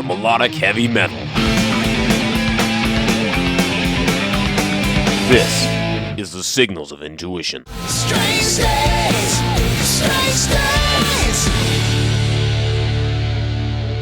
for melodic heavy metal. This is the Signals of Intuition. Strange days, strange days.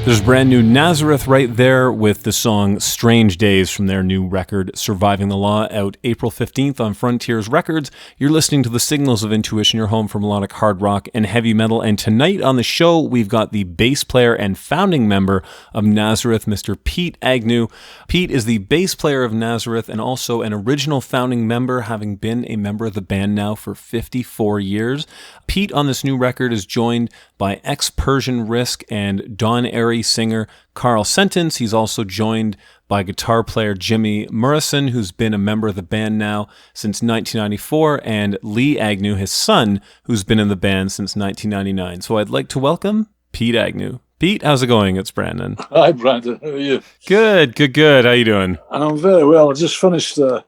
There's brand new Nazareth right there with the song Strange Days from their new record, Surviving the Law, out April 15th on Frontiers Records. You're listening to the Signals of Intuition, your home for melodic hard rock and heavy metal. And tonight on the show, we've got the bass player and founding member of Nazareth, Mr. Pete Agnew. Pete is the bass player of Nazareth and also an original founding member, having been a member of the band now for 54 years. Pete on this new record is joined by ex-Persian Risk and Don Airy singer Carl Sentence. He's also joined by guitar player Jimmy Murrison, who's been a member of the band now since 1994, and Lee Agnew, his son, who's been in the band since 1999. So I'd like to welcome Pete Agnew. Pete, how's it going? It's Brandon. Hi, Brandon. How are you? Good. How you doing? I'm very well. I just finished, I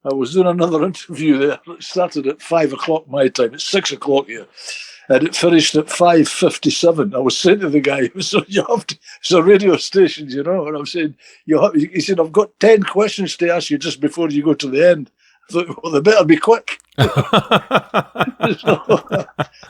was doing another interview there. It started at 5 o'clock my time. It's 6 o'clock here. And it finished at 5:57. I was saying to the guy, so you have to, it's a radio station, you know, and I'm saying, he said, I've got 10 questions to ask you just before you go to the end. I thought, well, they better be quick. So,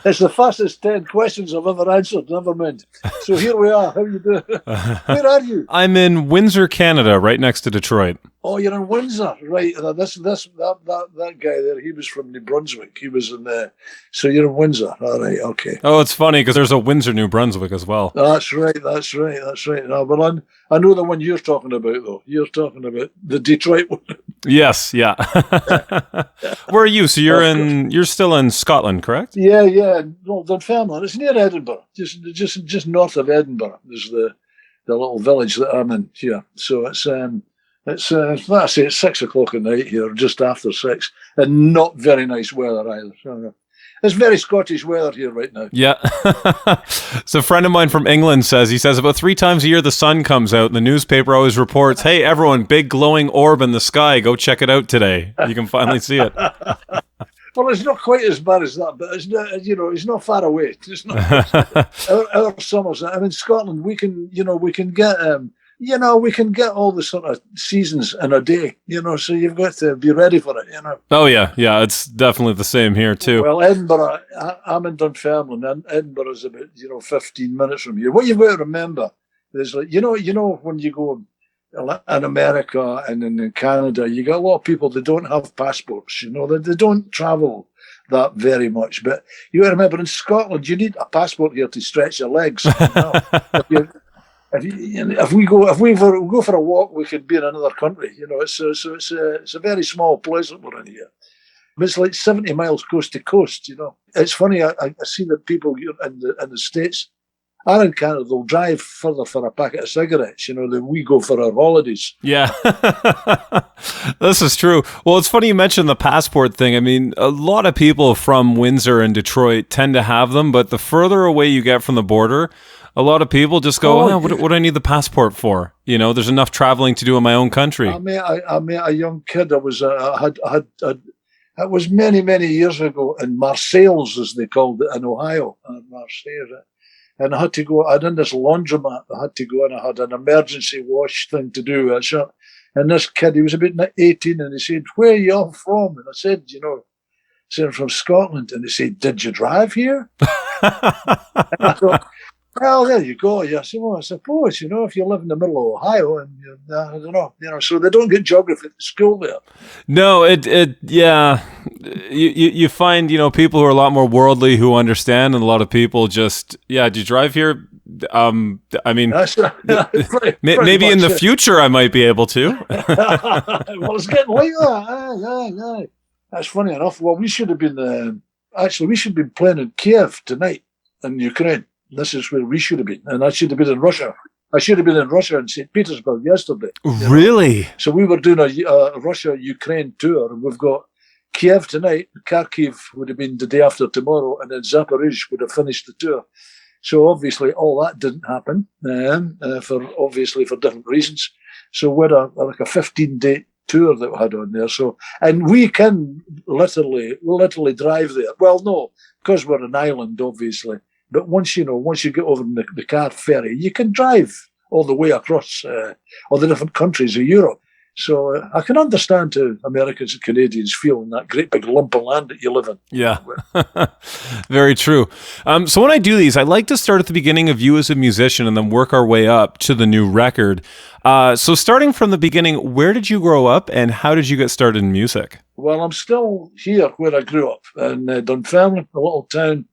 it's the fastest 10 questions I've ever answered, never mind. So here we are. How you doing? Where are you? I'm in Windsor, Canada, right next to Detroit. Oh, you're in Windsor, right? That guy there, he was from New Brunswick. He was in there. So you're in Windsor, all right? Okay. Oh, it's funny because there's a Windsor, New Brunswick as well. That's right. No, but I know the one you're talking about, though. You're talking about the Detroit one. Yes, yeah. Where are you? So you're still in Scotland, correct? Yeah. Well, Dunfermline. It's near Edinburgh, just north of Edinburgh. There's the little village that I'm in here. So it's like I say, it's 6 o'clock at night here, just after 6, and not very nice weather either. So, it's very Scottish weather here right now. Yeah. So a friend of mine from England says about 3 times a year the sun comes out and the newspaper always reports, hey, everyone, big glowing orb in the sky. Go check it out today. You can finally see it. Well, it's not quite as bad as that, but it's not, it's not far away. It's not our summers. I mean, Scotland, we can get all the sort of seasons in a day, so you've got to be ready for it, Oh, yeah, it's definitely the same here, too. Well, Edinburgh, I'm in Dunfermline, and Edinburgh is about, 15 minutes from here. What you've got to remember is, like, when you go in America and in Canada, you got a lot of people that don't have passports, they don't travel that very much. But you got to remember, in Scotland, you need a passport here to stretch your legs. If we go for a walk, we could be in another country. It's a very small place that we're in here. It's like 70 miles coast to coast. It's funny. I see that people in the States and in Canada, they'll drive further for a packet of cigarettes. Than we go for our holidays. Yeah, this is true. Well, it's funny you mentioned the passport thing. I mean, a lot of people from Windsor and Detroit tend to have them, but the further away you get from the border, a lot of people just go, what do I need the passport for? There's enough traveling to do in my own country. I met a young kid. It was many, many years ago in Marseilles, as they called it, in Ohio. Marseilles. And I had to go, I'd in this laundromat, I had to go and I had an emergency wash thing to do. And this kid, he was about 18, and he said, where are you all from? And I said, I'm from Scotland. And he said, did you drive here? And I thought, well, there you go. Yeah, so I suppose, if you live in the middle of Ohio, and I don't know, so they don't get geography at school there. No, yeah. You find, people who are a lot more worldly who understand, and a lot of people just, do you drive here? I mean, maybe in the future I might be able to. Well, it's getting like that. Aye. That's funny enough. Well, we should have been, playing in Kiev tonight in Ukraine. This is where we should have been. And I should have been in Russia. I should have been in Russia and St. Petersburg yesterday. Really? So we were doing a Russia-Ukraine tour, and we've got Kiev tonight. Kharkiv would have been the day after tomorrow, and then Zaporizhzhia would have finished the tour. So obviously all that didn't happen, for different reasons. So we're like a 15-day tour that we had on there. So, and we can literally drive there. Well, no, because we're an island, obviously. But once you get over the car ferry, you can drive all the way across all the different countries of Europe. So I can understand how Americans and Canadians feel in that great big lump of land that you live in. Yeah, very true. So when I do these, I like to start at the beginning of you as a musician and then work our way up to the new record. So starting from the beginning, where did you grow up and how did you get started in music? Well, I'm still here where I grew up in Dunfermline, a little town.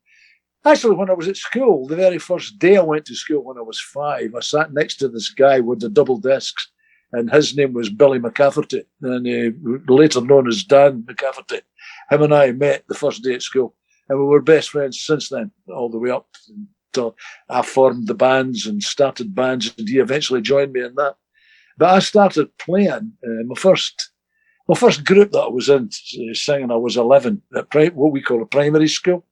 Actually, when I was at school, the very first day I went to school when I was 5, I sat next to this guy with the double desks, and his name was Billy McCafferty, and later known as Dan McCafferty. Him and I met the first day at school, and we were best friends since then, all the way up until I formed the bands and started bands, and he eventually joined me in that. But I started playing my first group that I was in, singing, I was 11 at what we call a primary school.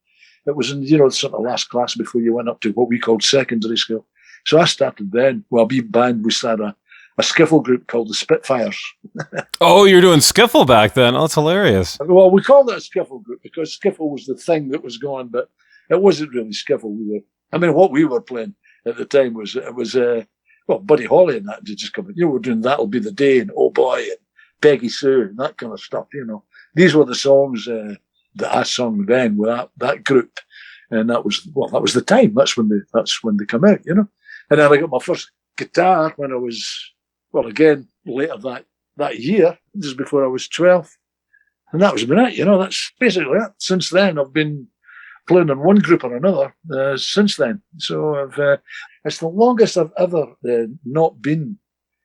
It was in, sort of last class before you went up to what we called secondary school. So I started then. Well, we band, we started a skiffle group called the Spitfires. Oh, you're doing skiffle back then. Oh, that's hilarious. Well, we called it a skiffle group because skiffle was the thing that was going, but it wasn't really skiffle. What we were playing at the time was Buddy Holly and that did just come in. We're doing That'll Be the Day and Oh Boy and Peggy Sue and that kind of stuff, These were the songs that I sung then with that group. And that was the time. That's when they come out, And then I got my first guitar when I was, again, later that year, just before I was 12. And that was been it, That's basically it. Since then, I've been playing in one group or another since then. So it's the longest I've ever not been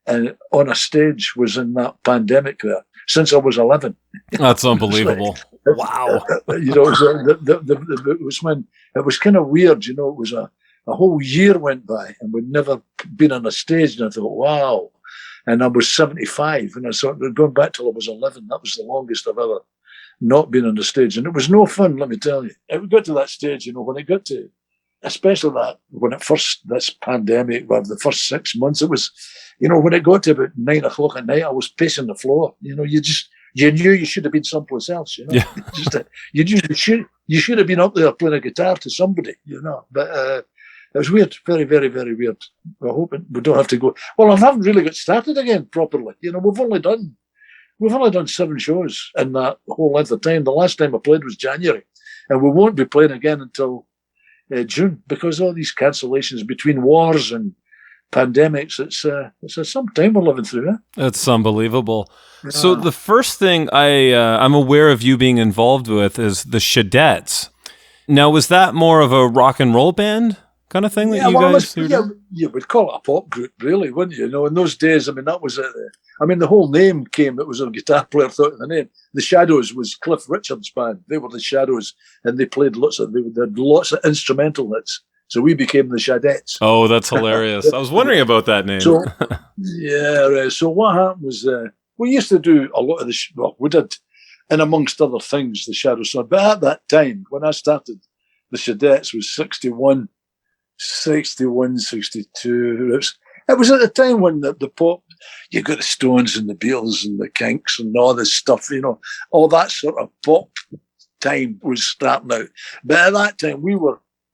on a stage was in that pandemic there, since I was 11. That's unbelievable. Wow. It was when it was kind of weird, it was a whole year went by and we'd never been on a stage, and I thought, wow. And I was 75, and I thought, going back till I was 11, that was the longest I've ever not been on the stage. And it was no fun, let me tell you. It got to that stage, when it got to, especially this pandemic, the first 6 months, it was, when it got to about 9 o'clock at night, I was pacing the floor. You knew you should have been someplace else. Yeah. You should have been up there playing a guitar to somebody. But it was weird, very, very, very weird. We're hoping we don't have to go. Well, I haven't really got started again properly. We've only done 7 shows in that whole length of time. The last time I played was January, and we won't be playing again until June because all these cancellations between wars and pandemics. It's some time we're living through. It's unbelievable. Yeah. So the first thing I'm aware of you being involved with is the Shadettes. Now, was that more of a rock and roll band kind of thing that you guys? You would call it a pop group, really, wouldn't you? In those days, that was it. The whole name came. It was a guitar player thought of the name. The Shadows was Cliff Richard's band. They were the Shadows, and they played they had lots of instrumental hits. So we became the Shadettes. Oh, that's hilarious. I was wondering about that name. So, so what happened was we used to do a lot of we did, and amongst other things, the Shadows. But at that time, when I started, the Shadettes was 61, 62. It was at the time when the pop, you got the Stones and the Beatles and the Kinks and all this stuff, all that sort of pop time was starting out. But at that time,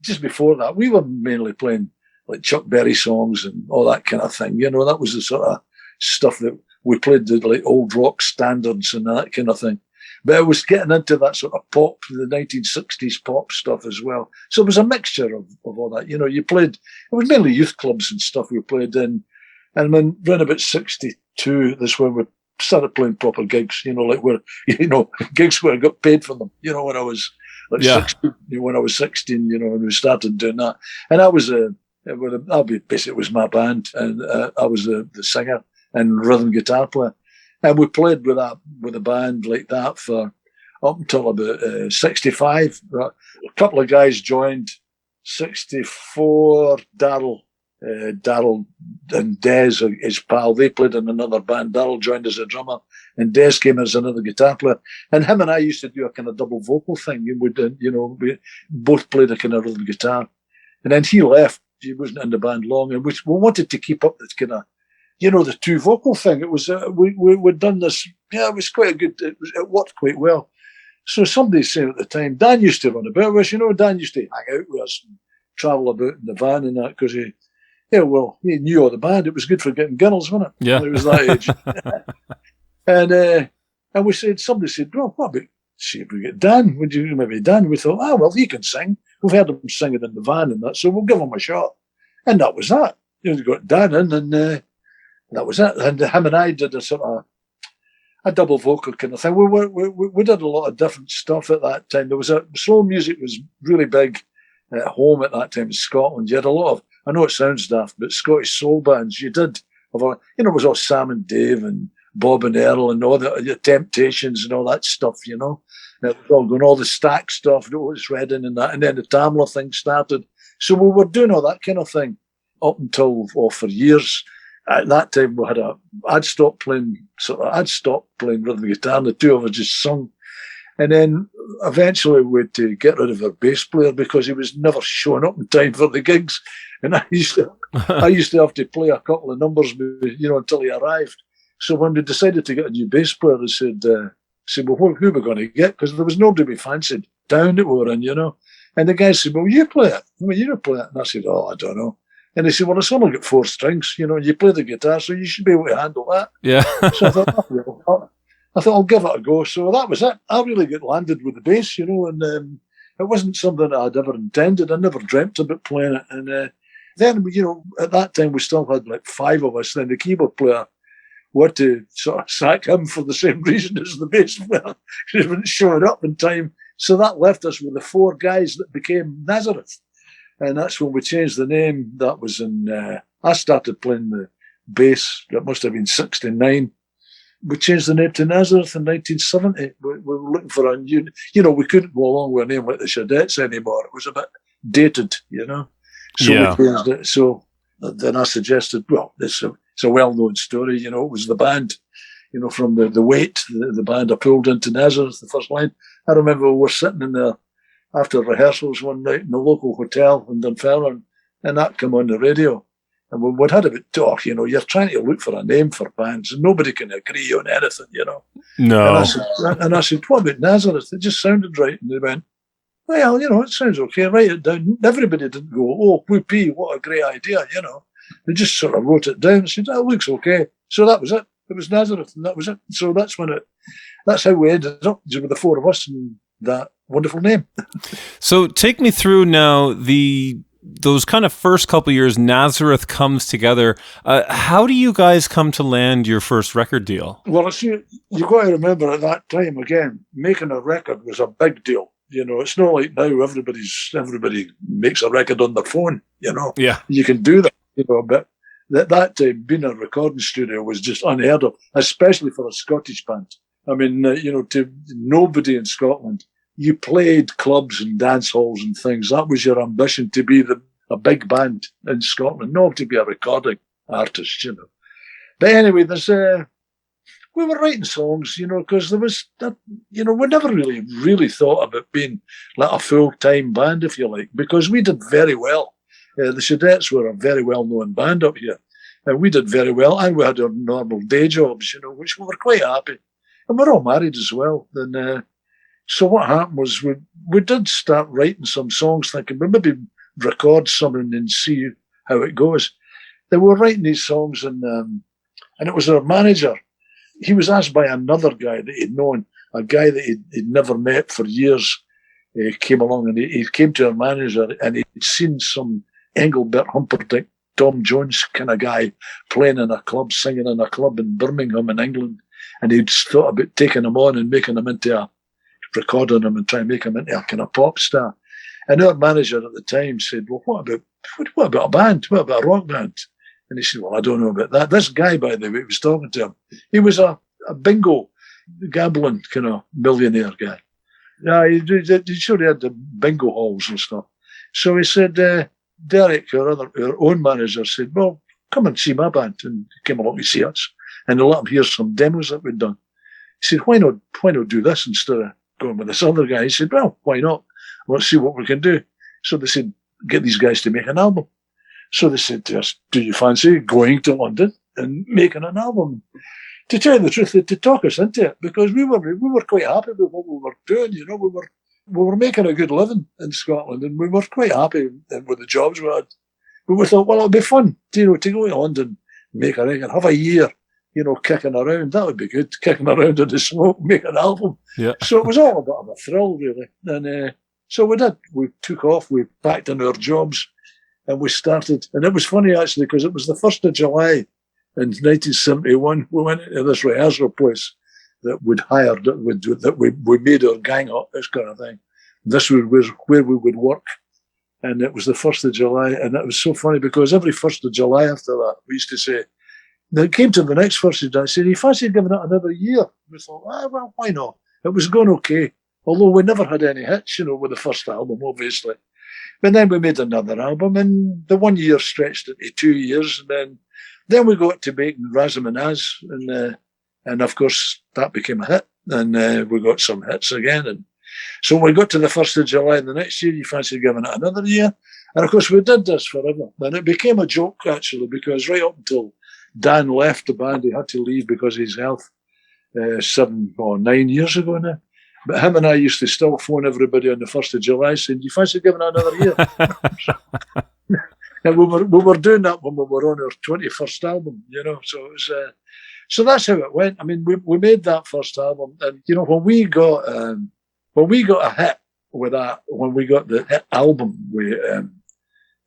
just before that, we were mainly playing like Chuck Berry songs and all that kind of thing. That was the sort of stuff that we played, like old rock standards and that kind of thing. But it was getting into that sort of pop, the 1960s pop stuff as well. So it was a mixture of all that. You played, it was mainly youth clubs and stuff we played in. And then around about 62, that's when we started playing proper gigs, gigs where I got paid for them, when I was 16, when I was 16, and we started doing that. And I was basically it was my band, and I was the singer and rhythm guitar player. And we played with a band like that for up until about 65. A couple of guys joined. 64, Darryl and Des, his pal, they played in another band. Darryl joined as a drummer, and Des came as another guitar player. And him and I used to do a kind of double vocal thing. We both played a kind of rhythm guitar. And then he left. He wasn't in the band long, and we wanted to keep up this kind of, the 2 vocal thing. It was we'd done this. Yeah, it was quite a good. It worked quite well. So somebody said at the time, Dan used to run about with us. Dan used to hang out with us and travel about in the van and that because Yeah, well, he knew all the band. It was good for getting girls, wasn't it? Yeah. When he was that age. And we said, somebody said, well, what about, see if we get Dan? Would you maybe Dan? We thought, well, he can sing. We've heard him singing in the van and that, so we'll give him a shot. And that was that. We got Dan in, and that was it. And him and I did a sort of a double vocal kind of thing. We did a lot of different stuff at that time. There was soul music was really big at home at that time in Scotland. You had a lot of, I know it sounds daft, but Scottish soul bands. You did, it was all Sam and Dave and Bob and Earl and all the Temptations and all that stuff, It was all going, all the Stack stuff, Otis Redding and that, and then the Tamla thing started. So we were doing all that kind of thing up until, for years. At that time, I'd stopped playing rhythm guitar, and the two of us just sung. And then eventually we had to get rid of our bass player because he was never showing up in time for the gigs. And I used to have to play a couple of numbers, until he arrived. So when we decided to get a new bass player, they said, well, who are we going to get? Because there was nobody we fancied down that we were in, And the guy said, well, you play it. You play it. And I said, I don't know. And he said, well, it's only got 4 strings, and you play the guitar, so you should be able to handle that. Yeah. So I thought I'll give it a go. So that was it. I really got landed with the bass, and it wasn't something I'd ever intended. I never dreamt about playing it. And then, at that time, we still had like 5 of us. Then the keyboard player, we had to sort of sack him for the same reason as the bass player. He wasn't showing up in time. So that left us with the 4 guys that became Nazareth. And that's when we changed the name. That was I started playing the bass. That must have been 69. We changed the name to Nazareth in 1970. We were looking for a new, we couldn't go along with a name like the Shadettes anymore. It was a bit dated, So Yeah. we changed it. So then I suggested, well, it's a well-known story, it was the band, from the Weight, the band I pulled into Nazareth, the first line. I remember we were sitting in there after rehearsals one night in the local hotel in Dunfermline, and that came on the radio. And we'd had a bit talk, you're trying to look for a name for bands, and nobody can agree on anything, No. And I said, what about Nazareth? It just sounded right. And they went, well, it sounds okay, write it down. Everybody didn't go, oh, whoopee, what a great idea, They just sort of wrote it down and said, that looks okay. So that was it. It was Nazareth, and that was it. So that's how we ended up with the 4 of us and that wonderful name. So take me through now those kind of first couple years Nazareth comes together. How do you guys come to land your first record deal? Well, you got to remember at that time, again, making a record was a big deal. It's not like now everybody makes a record on their phone, Yeah. You can do that, but at that time, being in a recording studio was just unheard of, especially for a Scottish band. I mean, to nobody in Scotland. You played clubs and dance halls and things. That was your ambition, to be a big band in Scotland, not to be a recording artist, But anyway, we were writing songs, because there was that, we never really thought about being like a full-time band, if you like, because we did very well. The Shadettes were a very well-known band up here, and we did very well, and we had our normal day jobs, which we were quite happy. And we're all married as well. And so what happened was we did start writing some songs, thinking we'd maybe record something and see how it goes. They were writing these songs, and it was our manager. He was asked by another guy that he'd known, a guy that he'd never met for years. He came along and he came to our manager, and he'd seen some Engelbert Humperdinck, Tom Jones kind of guy playing in a club, singing in a club in Birmingham in England. And he'd thought about taking him on and making him recording him and trying to make him into a kind of pop star. And our manager at the time said, well, what about a band? What about a rock band? And he said, well, I don't know about that. This guy, by the way, was talking to him. He was a bingo, gambling kind of millionaire guy. Yeah, he sure had the bingo halls and stuff. So he said, Derek, our own manager, said, well, come and see my band. And he came along to see us. And they let him hear some demos that we'd done. He said, why not do this instead of going with this other guy? He said, well, why not? Let's see what we can do. So they said, get these guys to make an album. So they said to us, do you fancy going to London and making an album? To tell you the truth, to talk us into it, because we were quite happy with what we were doing. We were making a good living in Scotland, and we were quite happy with the jobs we had. But we thought, well, it'll be fun, to go to London, make a record, have a year, kicking around. That would be good, kicking around in the smoke, make an album. Yeah. So it was all a bit of a thrill, really. And so we did. We took off, we packed in our jobs, and we started. And it was funny, actually, because it was the 1st of July in 1971. We went into this rehearsal place that we'd hired, that we made our gang up, this kind of thing. This was where we would work. And it was the 1st of July. And it was so funny because every 1st of July after that, we used to say, then it came to the next 1st of July, I said, you fancy giving it another year? We thought, well, why not? It was going okay. Although we never had any hits, with the first album, obviously. But then we made another album, and the 1 year stretched into 2 years. And then we got to making Razamanaz, and of course, that became a hit. And we got some hits again. And so we got to the 1st of July the next year, you fancy giving it another year? And of course, we did this forever. And it became a joke, actually, because right up until Dan left the band, he had to leave because of his health 7 or 9 years ago now. But him and I used to still phone everybody on the 1st of July saying, do you fancy giving it another year? And we were doing that when we were on our 21st album, so it was, so that's how it went. I mean, we made that first album, and, when we got a hit with that, when we got the hit album,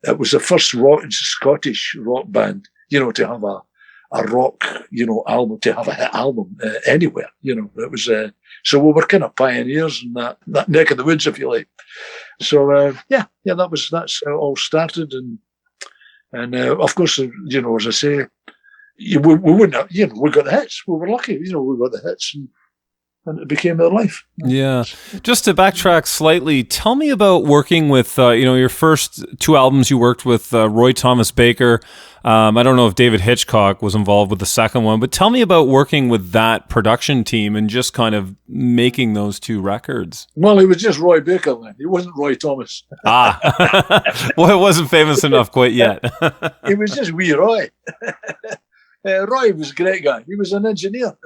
it was the first Scottish rock band, to have a rock, album, to have a hit album anywhere, it was, so we were kind of pioneers in that neck of the woods, if you like. So, that's how it all started. And of course, as I say, we wouldn't have, we got the hits. We were lucky, we got the hits, and it became our life. Yeah. Just to backtrack slightly, tell me about working with, your first 2 albums you worked with Roy Thomas Baker. I don't know if David Hitchcock was involved with the second one, but tell me about working with that production team and just kind of making those 2 records. Well, he was just Roy Baker then. He wasn't Roy Thomas. Well, it wasn't famous enough quite yet. He was just wee Roy. Roy was a great guy. He was an engineer.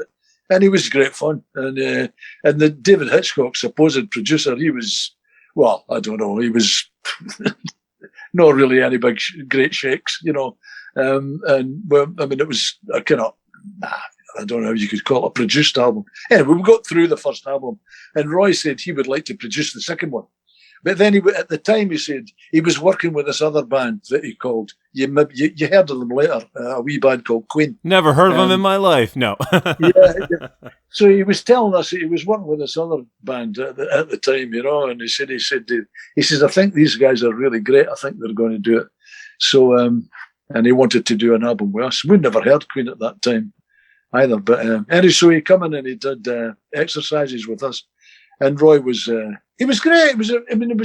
And he was great fun. And the David Hitchcock supposed producer, he was, well, I don't know, he was not really any big, great shakes, it was a kind of, I don't know if you could call it a produced album. Anyway, we got through the first album, and Roy said he would like to produce the second one. But then at the time he said he was working with this other band that he called, you heard of them later, a wee band called Queen. Never heard of them in my life, no. Yeah. So he was telling us that he was working with this other band at the time, and he says, I think these guys are really great. I think they're going to do it. So, and he wanted to do an album with us. We'd never heard Queen at that time either. But anyway, so he came in and he did exercises with us. And Roy was, he was great. He was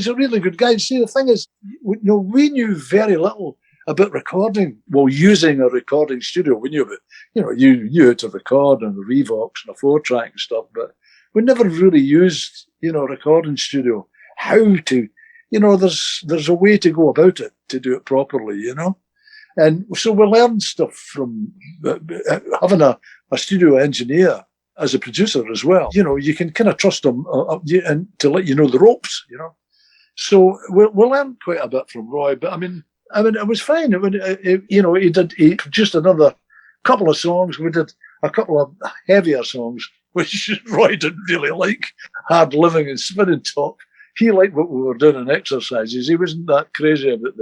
a really good guy. See, the thing is, we knew very little about recording. Well, using a recording studio, we knew about, you had to record and a Revox and a 4-track and stuff, but we never really used, a recording studio. How to, there's a way to go about it to do it properly, And so we learned stuff from having a studio engineer as a producer as well. You can kind of trust him and to let you know the ropes, So we learned quite a bit from Roy, but I mean, it was fine. He produced another couple of songs. We did a couple of heavier songs, which Roy didn't really like, Hard Living and Spinning Top. He liked what we were doing in exercises. He wasn't that crazy about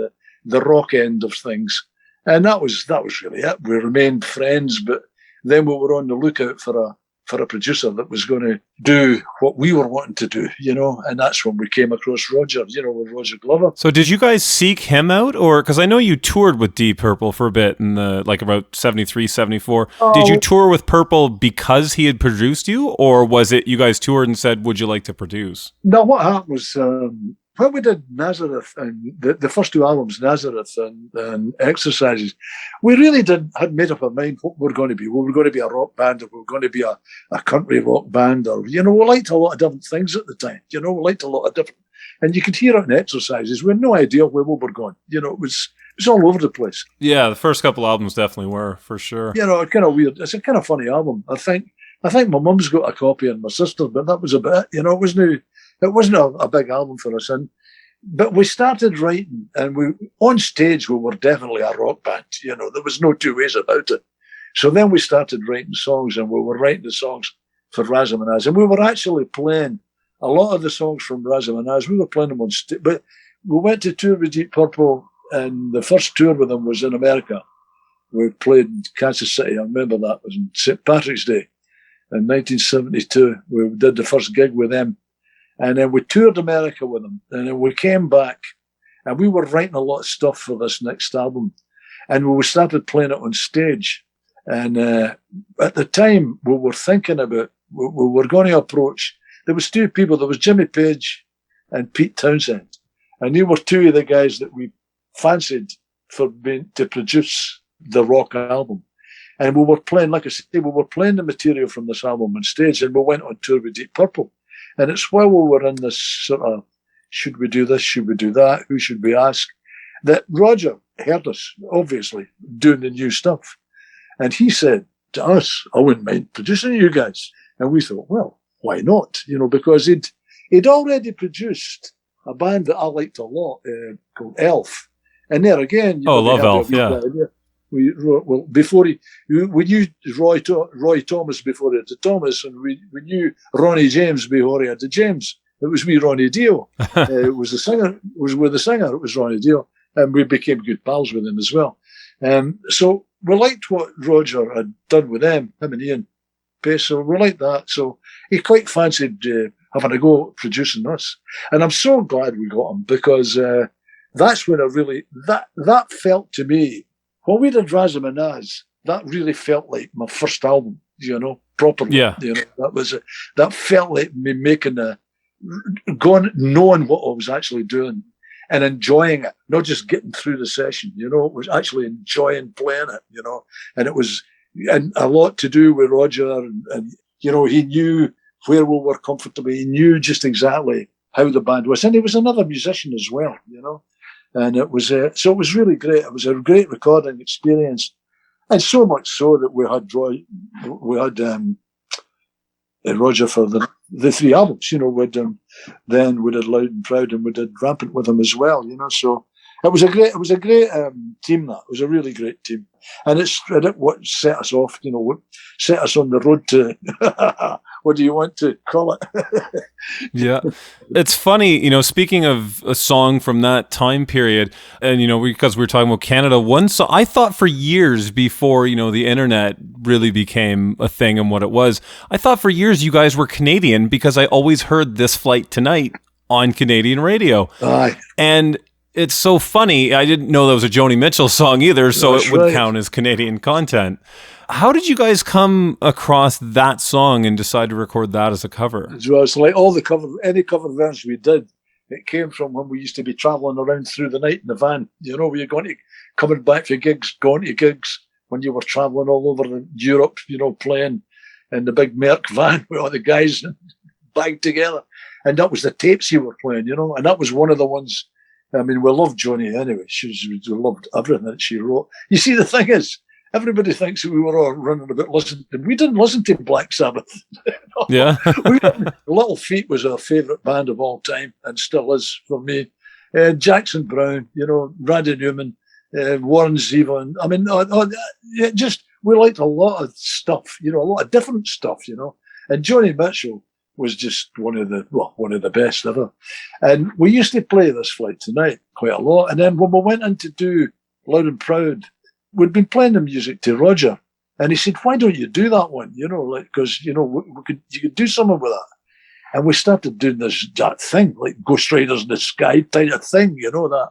the rock end of things. And that was really it. We remained friends, but then we were on the lookout for a producer that was going to do what we were wanting to do, and that's when we came across Roger, with Roger Glover. So did you guys seek him out, or, because I know you toured with Deep Purple for a bit in about 73, 74. Did you tour with Purple because he had produced you, or was it you guys toured and said, would you like to produce? No, what happened was, when we did Nazareth and the first 2 albums, Nazareth and Exercises, we really had made up our mind what we were going to be. We were going to be a rock band, or we were going to be a country rock band, or, we liked a lot of different things at the time. We liked a lot of different, and you could hear it in Exercises. We had no idea where we were going. It was all over the place. Yeah, the first couple albums definitely were, for sure. It's kind of weird. It's a kind of funny album. I think my mum's got a copy and my sister, but that was about it. It wasn't a big album for us. And But we started writing, and on stage we were definitely a rock band. You know, there was no two ways about it. So then we started writing songs, and we were writing the songs for Razamanaz, and we were actually playing a lot of the songs from Razamanaz. We were playing them on stage, but we went to tour with Deep Purple, and the first tour with them was in America. We played in Kansas City. I remember that. It was on St. Patrick's Day in 1972. We did the first gig with them. And then we toured America with them. And then we came back, and we were writing a lot of stuff for this next album. And we started playing it on stage. And at the time, we were thinking about, we were going to approach, there was two people. There was Jimmy Page and Pete Townsend. And they were two of the guys that we fancied for being to produce the rock album. And we were playing, like I said, we were playing the material from this album on stage, and we went on tour with Deep Purple. And it's while we were in this sort of, should we do this, should we do that, who should we ask, that Roger heard us, obviously, doing the new stuff. And he said to us, I wouldn't mind producing you guys. And we thought, well, why not? You know, because he'd already produced a band that I liked a lot called Elf. And there again, love Elf, yeah. We knew Roy Thomas before he had the Thomas, and we knew Ronnie James before he had the James. It was me, Ronnie Dio. It was the singer. It was with the singer. It was Ronnie Dio, and we became good pals with him as well. So we liked what Roger had done with them, him and Ian Pace. So we liked that. So he quite fancied having a go at producing us, and I'm so glad we got him, because that's when I really that felt to me. When we did Razamanaz, that really felt like my first album, you know, properly. Yeah. You know, that felt like me knowing what I was actually doing and enjoying it, not just getting through the session, you know, it was actually enjoying playing it, you know, and it was, and a lot to do with Roger, and you know, he knew where we were comfortable. He knew just exactly how the band was, and he was another musician as well, you know. And it was so it was really great. It was a great recording experience, and so much so that we had Roger for the three albums. You know, then we did Loud and Proud, and we did Rampant with him as well. You know, so it was a great team. That it was a really great team, and it's what set us off. You know, what set us on the road to what do you want to call it? Yeah. It's funny, you know, speaking of a song from that time period, and, you know, because we were talking about Canada, one song, I thought for years before, you know, the internet really became a thing and what it was, I thought for years you guys were Canadian, because I always heard This Flight Tonight on Canadian radio. Aye. And it's so funny. I didn't know that was a Joni Mitchell song either, so That's it would right. count as Canadian content. How did you guys come across that song and decide to record that as a cover? So it's like any cover versions we did, it came from when we used to be travelling around through the night in the van. You know, we were coming back for gigs, going to gigs when you were travelling all over Europe, you know, playing in the big Merc van with all the guys bagged together. And that was the tapes you were playing, you know, and that was one of the ones. I mean, we loved Joni anyway. We loved everything that she wrote. You see, the thing is, everybody thinks that we were all running about listening. We didn't listen to Black Sabbath. Yeah. Little Feat was our favourite band of all time, and still is for me. Jackson Browne, you know, Randy Newman, Warren Zevon. I mean, we liked a lot of stuff, you know, a lot of different stuff, you know. And Joni Mitchell was just one of the best ever. And we used to play This Flight Tonight quite a lot. And then when we went in to do Loud and Proud, we'd been playing the music to Roger, and he said, "Why don't you do that one? You know, like, because you know you could do something with that." And we started doing that thing, like Ghost Riders in the Sky type of thing. You know,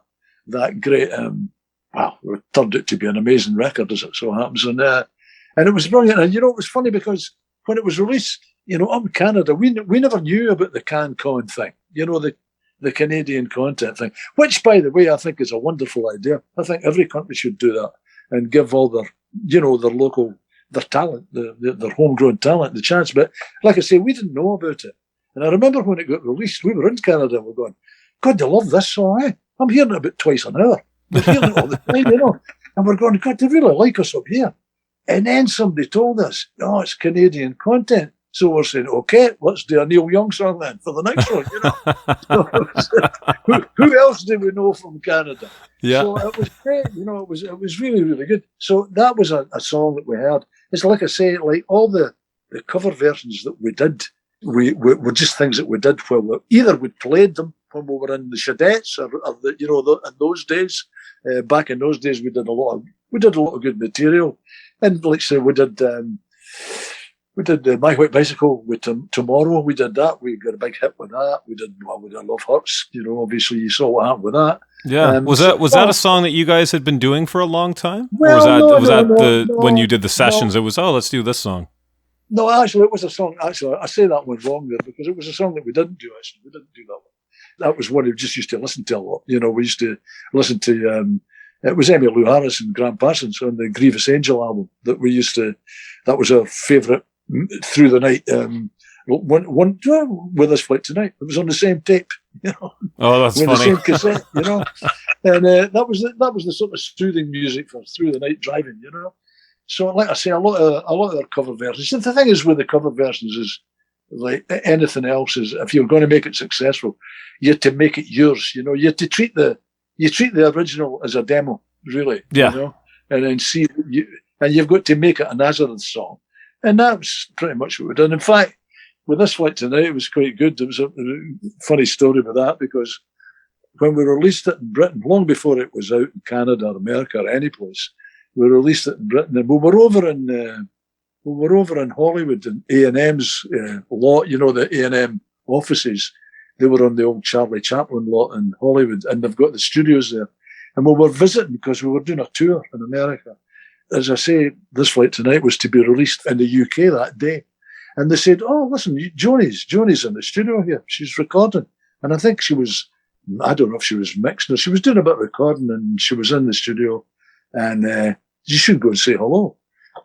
that great. It turned out to be an amazing record, as it so happens, and it was brilliant. And you know, it was funny because when it was released, you know, up in Canada, we never knew about the CanCon thing. You know, the Canadian content thing, which, by the way, I think is a wonderful idea. I think every country should do that and give all their local, their talent, their homegrown talent the chance. But like I say, we didn't know about it. And I remember when it got released, we were in Canada and we're going, God, they love this song, eh? I'm hearing it about twice an hour. We're hearing it all the time, you know. And we're going, God, they really like us up here. And then somebody told us, oh, it's Canadian content. So we're saying, okay, let's do a Neil Young song then for the next one, who else do we know from Canada? Yeah. So it was great, it was really, really good. So that was a song that we heard. It's like I say, like all the cover versions that we did, we were just things that we did where either we played them when we were in the Chadettes or in those days. Back in those days, we did a lot of good material. And like I say, we did My White Bicycle with Tomorrow. We did that. We got a big hit with that. We did Love Hurts. Obviously you saw what happened with that. Yeah. Was that a song that you guys had been doing for a long time? Well, or was that when you did the sessions? It was, let's do this song. No, actually, it was a song. Actually, I say that one wrong there because it was a song that we didn't do. Actually, we didn't do that one. That was one we just used to listen to a lot. We used to listen to. It was Emmylou Harris and Graham Parsons on the Grievous Angel album that we used to. That was our favourite through the night. One with This Flight Tonight. It was on the same tape. Oh, that's with funny. The same cassette. And that was the sort of soothing music for through the night driving. So, like I say, a lot of their cover versions. And the thing is with the cover versions is, like anything else, is if you're going to make it successful, you have to make it yours. You have to treat the original as a demo, really. Yeah. And then and you've got to make it a Nazareth song, and that was pretty much what we did. In fact, with This Flight Tonight, it was quite good. There was a funny story with that because when we released it in Britain, long before it was out in Canada or America or any place. We released it in Britain, and we were over in Hollywood in A&M's lot. The A&M offices. They were on the old Charlie Chaplin lot in Hollywood, and they've got the studios there. And we were visiting because we were doing a tour in America. As I say, This Flight Tonight was to be released in the UK that day, and they said, "Oh, listen, Joni's in the studio here. She's recording." And I think she was, I don't know if she was mixing or she was doing a bit of recording, and she was in the studio, and you should go and say hello.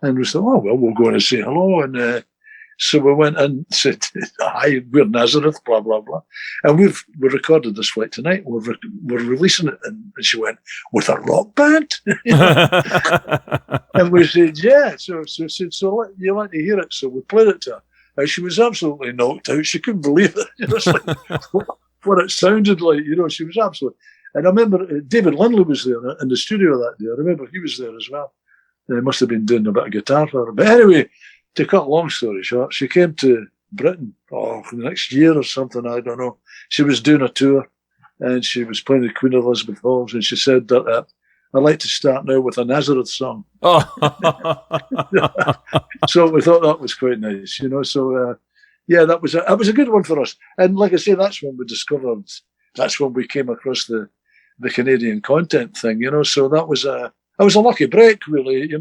And we said, oh, well, we'll go in and say hello. And so we went and said, hi, we're Nazareth, blah, blah, blah. And we recorded This Flight Tonight. We're releasing it. And she went, with a rock band? And we said, yeah. So you like to hear it. So we played it to her. And she was absolutely knocked out. She couldn't believe it. It's like what it sounded like. She was absolutely... And I remember David Lindley was there in the studio that day. I remember he was there as well. He must have been doing a bit of guitar for her. But anyway, to cut a long story short, she came to Britain for the next year or something, I don't know. She was doing a tour and she was playing the Queen Elizabeth Halls, and she said that I'd like to start now with a Nazareth song. Oh. So we thought that was quite nice, So, yeah, that was a good one for us. And like I say, that's when we came across the Canadian content thing, So that was a lucky break, really,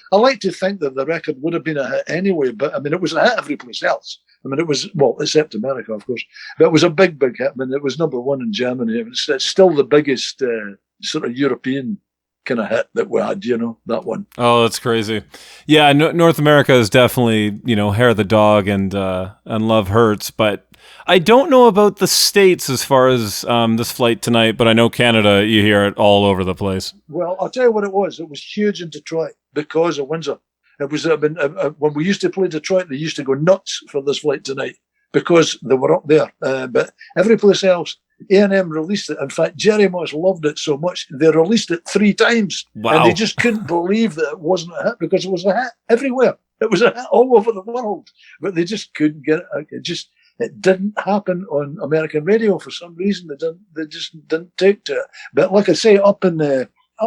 I like to think that the record would have been a hit anyway, but I mean, it was a hit every place else. I mean, it was, well, except America, of course, but it was a big, big hit. I mean, it was number one in Germany. It's still the biggest sort of European kind of hit that we had, that one. Oh, that's crazy. Yeah, North America is definitely, Hair of the Dog and Love Hurts, but I don't know about the States as far as This Flight Tonight, but I know Canada, you hear it all over the place. Well, I'll tell you what it was. It was huge in Detroit because of Windsor. It was when we used to play Detroit, they used to go nuts for This Flight Tonight because they were up there. But every place else, A&M released it. In fact, Jerry Moss loved it so much, they released it 3 times. Wow. And they just couldn't believe that it wasn't a hit because it was a hit everywhere. It was a hit all over the world. But they just couldn't get it. It didn't happen on American radio for some reason. They just didn't take to it. But like I say, up in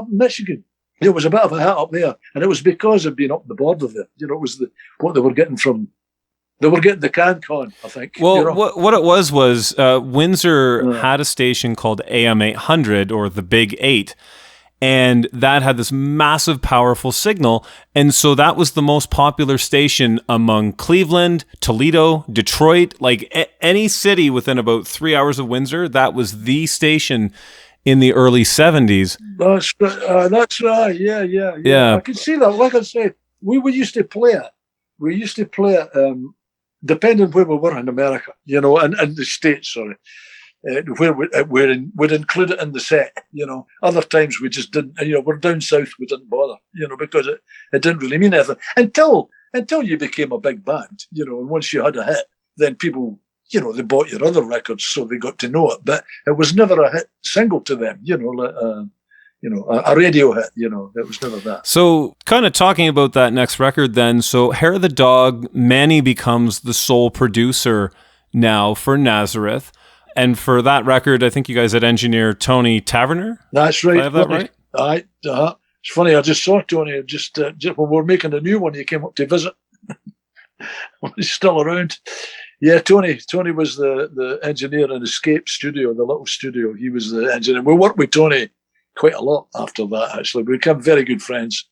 Michigan, there was a bit of a hit up there, and it was because of being up the border there. It was what they were getting from. They were getting the CanCon, I think. Well, what it was Windsor had a station called AM 800 or the Big 8. And that had this massive, powerful signal. And so that was the most popular station among Cleveland, Toledo, Detroit, like any city within about 3 hours of Windsor. That was the station in the early 70s. That's right. Yeah. I can see that. Like I say, we used to play it. We used to play it, depending where we were in America, and the States, sorry. Where we'd include it in the set, Other times we just didn't, we're down south, we didn't bother, because it didn't really mean anything. Until until you became a big band, you know, and once you had a hit, then people, you know, they bought your other records, so they got to know it. But it was never a hit single to them, you know, like, a radio hit, you know, it was never that. So kind of talking about that next record then, so Hair of the Dog, Manny becomes the sole producer now for Nazareth. And for that record, I think you guys had engineer Tony Taverner? That's right. Did I have that right? Aye, It's funny, I just saw Tony just when we were making a new one, he came up to visit. He's still around. Yeah, Tony was the engineer in Escape Studio, the little studio. He was the engineer. We worked with Tony quite a lot after that, actually. We became very good friends,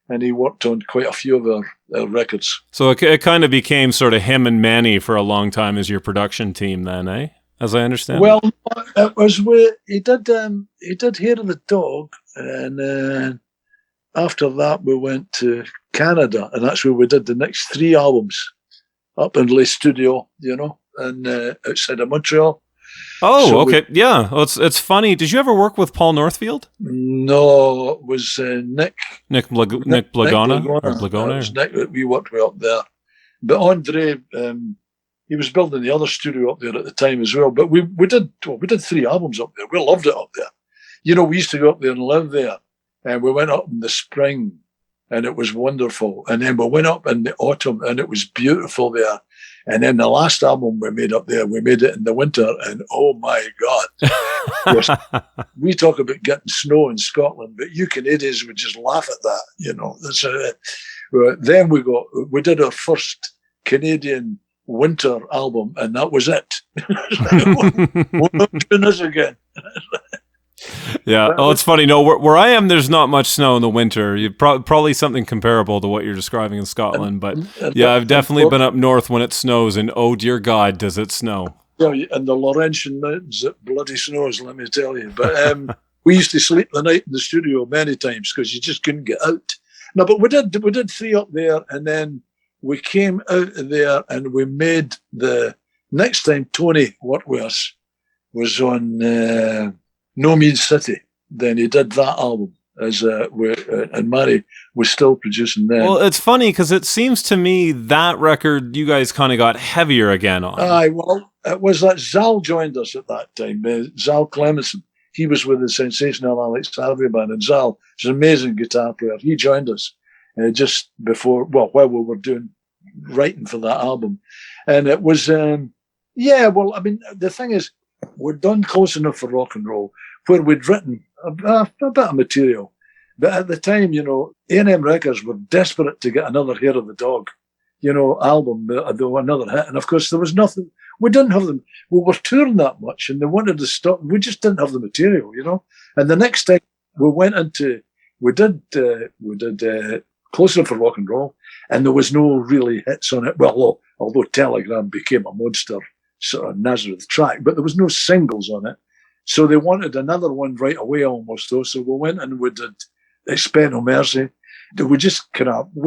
and he worked on quite a few of our records. So it kind of became sort of him and Manny for a long time as your production team then, eh? As I understand. Well, it was he did Hair of the Dog, and after that we went to Canada, and that's where we did the next 3 albums up in Les Studios, you know, and outside of Montreal. Oh, so okay. Yeah. Well, it's funny. Did you ever work with Paul Northfield? No, it was Nick Blagona. It was Nick that we worked with up there. But Andre, he was building the other studio up there at the time as well. But we did 3 albums up there. We loved it up there. You know, we used to go up there and live there. And we went up in the spring, and it was wonderful. And then we went up in the autumn, and it was beautiful there. And then the last album we made up there, we made it in the winter, and oh my God. We talk about getting snow in Scotland, but you Canadians would just laugh at that, you know. Then we did our first Canadian winter album, and that was it. We're not doing this again. Yeah. Oh, it's funny. No, where I am, there's not much snow in the winter. You probably something comparable to what you're describing in Scotland. But yeah, I've definitely been up north when it snows, and oh dear God, does it snow? Yeah, and the Laurentian Mountains, it bloody snows, let me tell you. But we used to sleep the night in the studio many times because you just couldn't get out. No, but we did 3 up there, and then we came out of there, and we made the next time Tony worked with us was on No Means City. Then he did that album and Mary was still producing then. Well, it's funny because it seems to me that record you guys kind of got heavier again on. Aye, well, it was that Zal joined us at that time. Zal Clemenson. He was with the sensational Alex Harvey band, and Zal is an amazing guitar player. He joined us just before, while we were writing for that album. And it was, the thing is, we're done Close Enough for Rock and Roll, where we'd written a bit of material. But at the time, you know, A&M Records were desperate to get another Hair of the Dog, you know, album, another hit. And of course, there was nothing. We didn't have them. We were touring that much, and they wanted to stop. We just didn't have the material, you know. And the next time we did Close Enough for Rock and Roll, and there was no really hits on it. Well, although Telegram became a monster sort of Nazareth track, but there was no singles on it. So they wanted another one right away almost, though. So we went and we did Expect No Mercy. We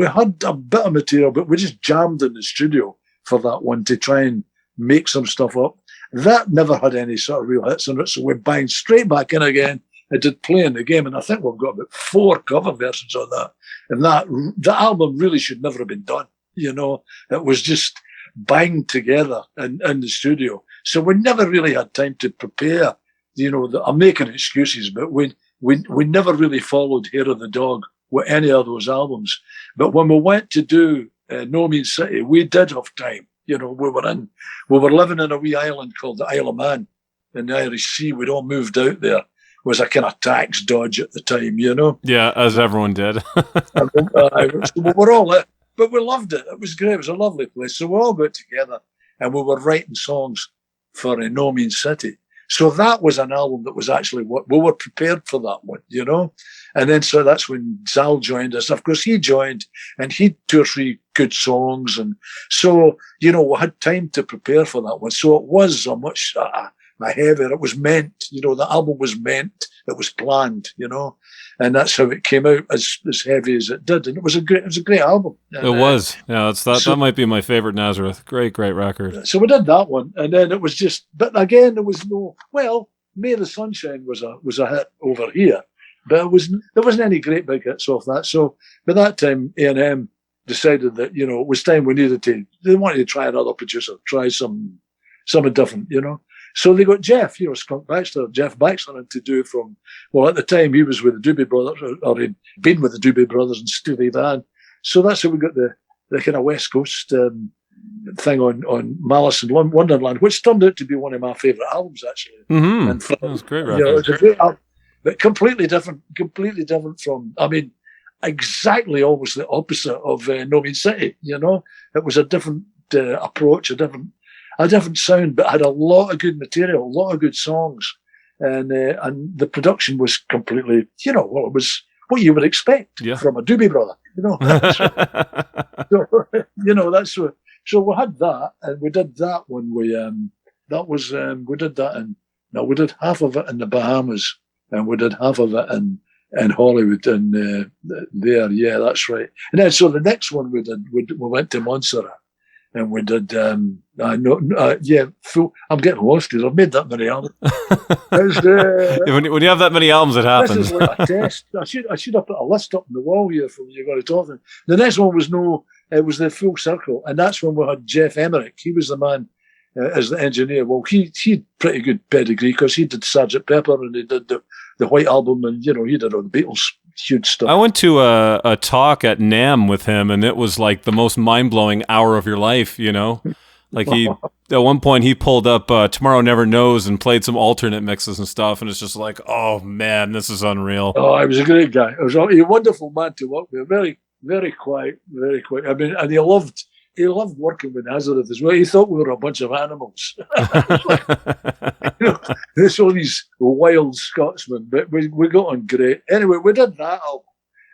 had a bit of material, but we just jammed in the studio for that one to try and make some stuff up. That never had any sort of real hits on it, so we banged straight back in again and did Playing the Game, and I think we've got about 4 cover versions on that. And that album really should never have been done, you know. It was just banged together in the studio. So we never really had time to prepare. You know, I'm making excuses, but we never really followed Hair of the Dog with any of those albums. But when we went to do No Means City, we did have time. You know, we were living in a wee island called the Isle of Man in the Irish Sea. We'd all moved out there. It was a kind of tax dodge at the time, you know. Yeah, as everyone did. So we were all there, but we loved it. It was great. It was a lovely place. So we all got together and we were writing songs for No Means City. So that was an album that was actually what we were prepared for that one, you know. And then so that's when Zal joined us. Of course, he joined and he had 2 or 3 good songs. And so, you know, we had time to prepare for that one. So it was a much heavier. It was meant, you know, the album was meant. It was planned, you know. And that's how it came out as heavy as it did. And it was a great album. And, it was. Yeah, that might be my favorite Nazareth. Great record. So we did that one. And then it was just, but again, there was no, well, May the Sunshine was a hit over here. But there wasn't any great big hits off that. So by that time, A&M decided that, you know, it was time they wanted to try another producer, try something different, you know. So they got Jeff, you know, Jeff Baxter, to do at the time he was with the Doobie Brothers, or he'd been with the Doobie Brothers and Steely Dan. So that's how we got the kind of West Coast thing on Malice in Wonderland, which turned out to be one of my favourite albums, actually. Mm-hmm. And That was a great record. you know, it's a great album, but completely different from, I mean, exactly almost the opposite of No Mean City, you know. It was a different approach, a different sound, but had a lot of good material, a lot of good songs. And the production was completely, you know, well, it was what you would expect from a Doobie Brother, you know. So, you know, that's what. So we had that, and we did that when we did that we did half of it in the Bahamas, and we did half of it in Hollywood, and there, yeah, that's right. And then so the next one we went to Montserrat, and we did I'm getting lost because I've made that many albums. When you have that many albums, it happens. This is like a test. I should have put a list up on the wall here for when you're going to talk. The next one was it was the Full Circle, and that's when we had Jeff Emmerich. He was the man as the engineer. Well, he had pretty good pedigree because he did Sgt. Pepper, and he did the White Album, and you know, he did all the Beatles huge stuff. I went to a talk at NAMM with him, and it was like the most mind-blowing hour of your life, you know? Like at one point he pulled up Tomorrow Never Knows and played some alternate mixes and stuff, and it's just like, oh man, this is unreal. Oh, he was a great guy. He was a wonderful man to work with. Very, very quiet, very quiet. I mean, and he loved working with Nazareth as well. He thought we were a bunch of animals. Like, you know, there's all these wild Scotsmen, but we got on great. Anyway, we did that album.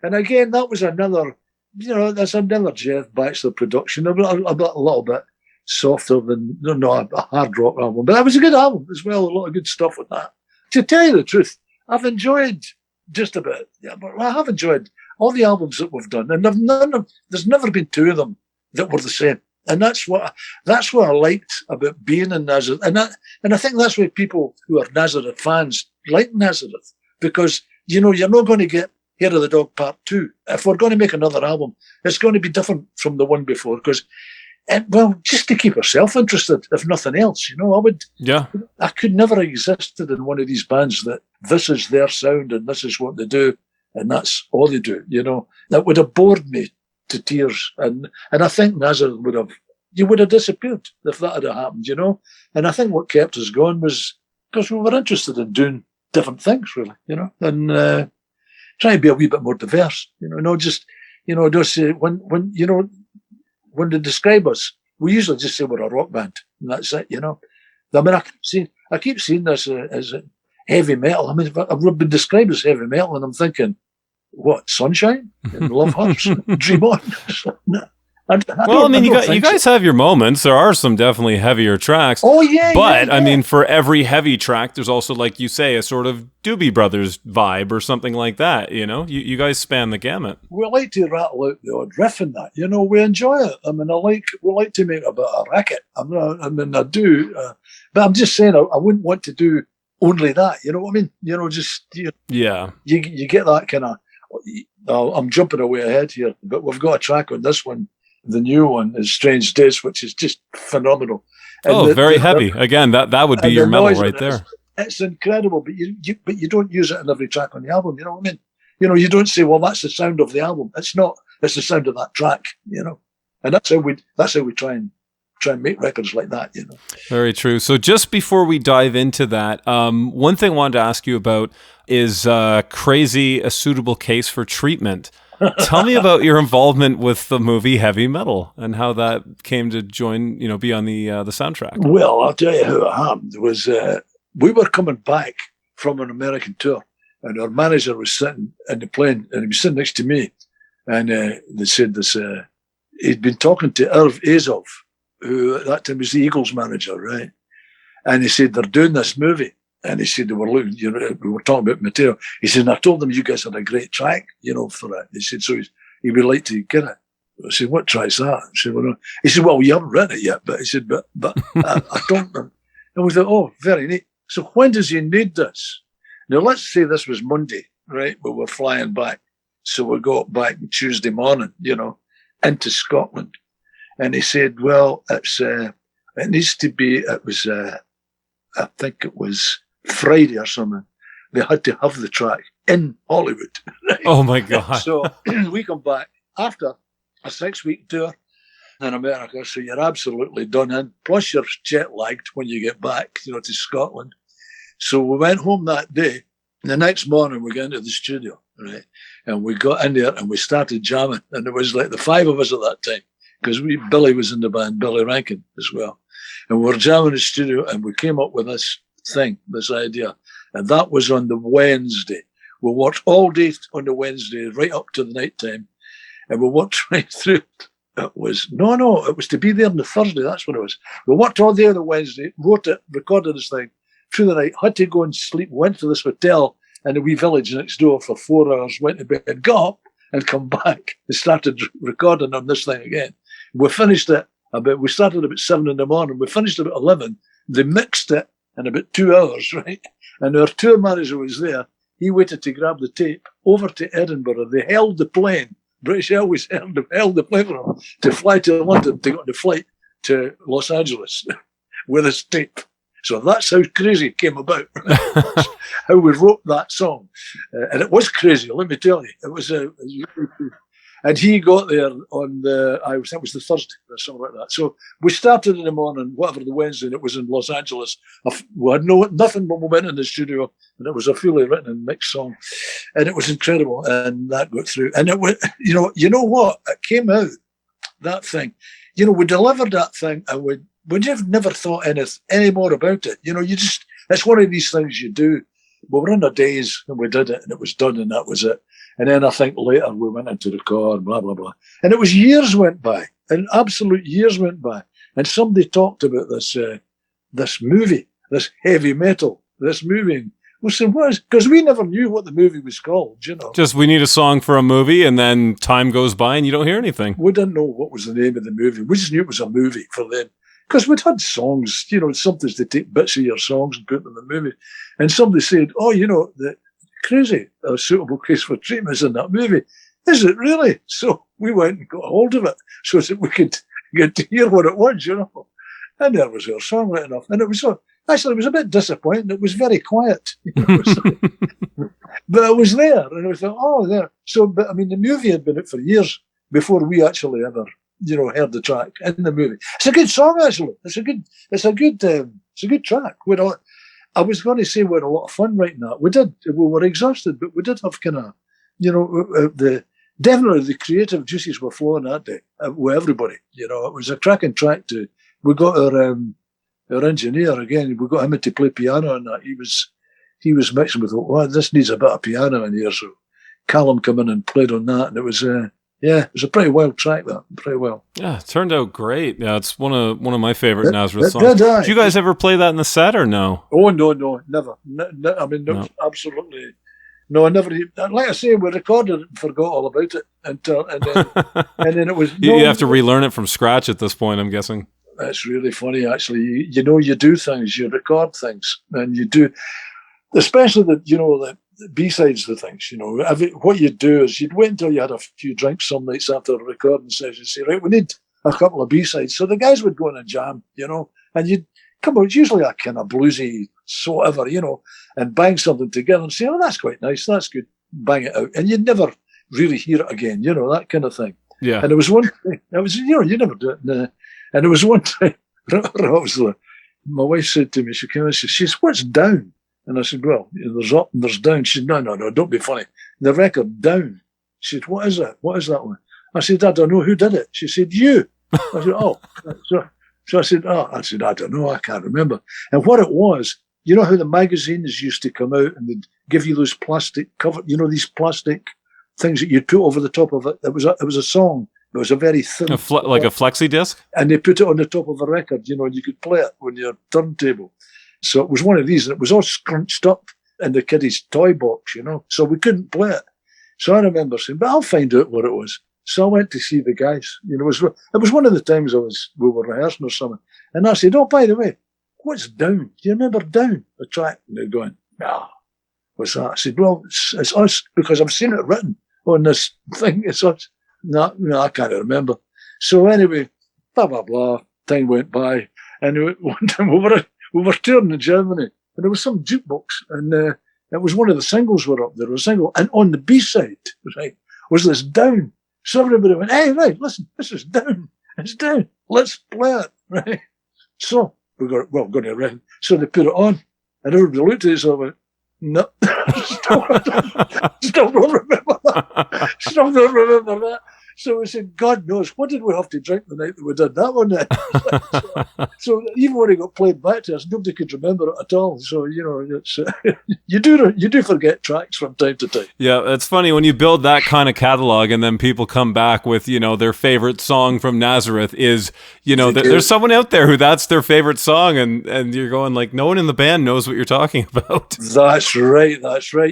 And again, that was another, you know, that's another Jeff Baxter production, a little bit softer than, a hard rock album. But that was a good album as well, a lot of good stuff with that. To tell you the truth, I've enjoyed just a bit. Yeah, but I have enjoyed all the albums that we've done, and there's never been two of them that were the same. And that's what I liked about being in Nazareth. And I think that's why people who are Nazareth fans like Nazareth, because, you know, you're not going to get Hair of the Dog Part 2. If we're going to make another album, it's going to be different from the one before, because, just to keep ourselves interested, if nothing else, you know, I could never have existed in one of these bands that this is their sound and this is what they do and that's all they do, you know. That would have bored me to tears, and I think Nazareth would have disappeared if that had happened, you know. And I think what kept us going was because we were interested in doing different things, really, you know, and trying to be a wee bit more diverse, you know, not just, you know, just say when you know, when they describe us, we usually just say we're a rock band, and that's it, you know. I mean, I keep seeing this as heavy metal. I mean, I've been described as heavy metal, and I'm thinking, what, Sunshine and Love Hurts, Dream On? You guys have your moments. There are some definitely heavier tracks. Oh yeah, but I mean, for every heavy track, there's also, like you say, a sort of Doobie Brothers vibe or something like that. You know, you guys span the gamut. We like to rattle out the odd riff in that. You know, we enjoy it. I mean, we like to make a bit of racket. I do, but I'm just saying, I wouldn't want to do only that. You know what I mean? You know, just you get that kind of. I'm jumping away ahead here, but we've got a track on this one. The new one is Strange Days, which is just phenomenal. And very heavy. Again, that would be your metal right there. It's incredible, but you don't use it in every track on the album. You know what I mean? You know, you don't say, well, that's the sound of the album. It's not. It's the sound of that track. You know, and that's how we try and make records like that. You know. Very true. So just before we dive into that, one thing I wanted to ask you about is Crazy: A Suitable Case for Treatment. Tell me about your involvement with the movie Heavy Metal and how that came to be on the soundtrack. Well, I'll tell you how it happened. It was we were coming back from an American tour, and our manager was sitting in the plane, and he was sitting next to me, and they said this. He'd been talking to Irv Azov, who at that time was the Eagles manager, right? And he said they're doing this movie. And he said they were looking, you know, we were talking about material. He said, and I told them you guys had a great track, you know, for it. He said, so he would like to get it. I said, what track's that? I said, well, no. He said, well, you haven't written it yet, but he said, but I don't know. And we thought, oh, very neat. So when does he need this? Now, let's say this was Monday, right? But we're flying back. So we got back Tuesday morning, you know, into Scotland. And he said, well, it needs to be, I think it was Friday or something. They had to have the track in Hollywood. Right? Oh my God. So we come back after a 6-week tour in America. So you're absolutely done in. Plus you're jet lagged when you get back, to Scotland. So we went home that day. The next morning we got into the studio, right? And we got in there and we started jamming. And it was like the 5 of us at that time, because Billy was in the band, Billy Rankin as well. And we were jamming in the studio and we came up with this idea. And that was on the Wednesday. We worked all day on the Wednesday, right up to the night time. And we worked right through it. It was to be there on the Thursday. That's what it was. We worked all day on the Wednesday, wrote it, recorded this thing through the night, had to go and sleep, went to this hotel in a wee village next door for 4 hours, went to bed, got up and come back and started recording on this thing again. We finished it we started about 7 in the morning. We finished about 11. They mixed it in about 2 hours, right? And our tour manager was there. He waited to grab the tape over to Edinburgh. They held the plane. British Airways held the plane for him to fly to London to go on the flight to Los Angeles with his tape. So that's how crazy it came about. How we wrote that song. And it was crazy, let me tell you. It was really cool. And he got there on I think it was the Thursday or something like that. So we started in the morning, whatever the Wednesday, and it was in Los Angeles. We had nothing when we went in the studio, and it was a fully written and mixed song. And it was incredible, and that got through. And it was, you know what? It came out, that thing. We delivered that thing, and we never thought any more about it. It's one of these things you do. We were in our days, and we did it, and it was done, and that was it. And then I think later we went into the car, blah, blah, blah. And it was years went by, and absolute years went by. And somebody talked about this movie, this heavy metal, this movie. And we said, what is, because we never knew what the movie was called, Just, we need a song for a movie, and then time goes by and you don't hear anything. We didn't know what was the name of the movie. We just knew it was a movie for them. Because we'd had songs, sometimes they take bits of your songs and put them in the movie. And somebody said, the Crazy, A Suitable Case for Treatment is in that movie. Is it really? So we went and got hold of it so that we could get to hear what it was, And there was our song right enough. And it was actually, it was a bit disappointing. It was very quiet. But it was there. And I thought, there. So, but I mean, the movie had been out for years before we actually ever, heard the track in the movie. It's a good song, actually. It's a good track. I was going to say we had a lot of fun writing that. We did. We were exhausted, but we did have kind of, definitely the creative juices were flowing that day with everybody. It was a cracking track too. We got our engineer again. We got him to play piano on that. He was mixing with, this needs a bit of piano in here. So Callum came in and played on that, and it was. It was a pretty wild track, that. Pretty well. Yeah, it turned out great. Yeah, it's one of my favorite Nazareth songs. Did you guys ever play that in the set or no? Oh, no, never. I mean, no. Absolutely. No, I never. Like I say, we recorded it and forgot all about it. And then it was... You have to relearn it from scratch at this point, I'm guessing. That's really funny, actually. You do things, you record things, and you do... Especially the B-sides of the things, what you'd do is you'd wait until you had a few drinks some nights after a recording session and say, right, we need a couple of B-sides. So the guys would go in and jam, and you'd come out, usually a kind of bluesy, so whatever, and bang something together and say, oh, that's quite nice, that's good, bang it out. And you'd never really hear it again, that kind of thing. Yeah. And it was one thing, you never do it. And it was one time, my wife said to me, she came in and she says, what's down? And I said, well, there's up and there's down. She said, no, don't be funny. The record down. She said, what is that? What is that one? I said, I don't know. Who did it? She said, you. I said, oh. So I said, I don't know. I can't remember. And what it was, how the magazines used to come out and they'd give you those plastic cover, these plastic things that you'd put over the top of it. It was a song. It was a very thin. Like a flexi disc? And they put it on the top of a record, and you could play it on your turntable. So it was one of these, and it was all scrunched up in the kiddie's toy box, so we couldn't play it. So I remember saying, but I'll find out what it was. So I went to see the guys. It was one of the times we were rehearsing or something. And I said, oh, by the way, what's Down? Do you remember Down, the track? And they're going, no, what's that? I said, well, it's us, because I've seen it written on this thing. It's us. No, I can't remember. So anyway, blah, blah, blah. Time went by. And one time we were touring in Germany, and there was some jukebox, and it was one of the singles were up there. There was a single, and on the B-side, right, was this Down. So everybody went, hey, right, listen, this is Down. It's Down. Let's play it, right? So we got, well, going to reckon. So they put it on, and everybody looked at us and went, no, still don't remember that. Still don't remember that. So we said, God knows, what did we have to drink the night that we did that one then? So even when it got played back to us, nobody could remember it at all. So, you know, it's, you do forget tracks from time to time. Yeah, it's funny when you build that kind of catalog and then people come back with, you know, their favorite song from Nazareth is, you know, there's someone out there who that's their favorite song, and you're going like, no one in the band knows what you're talking about. That's right.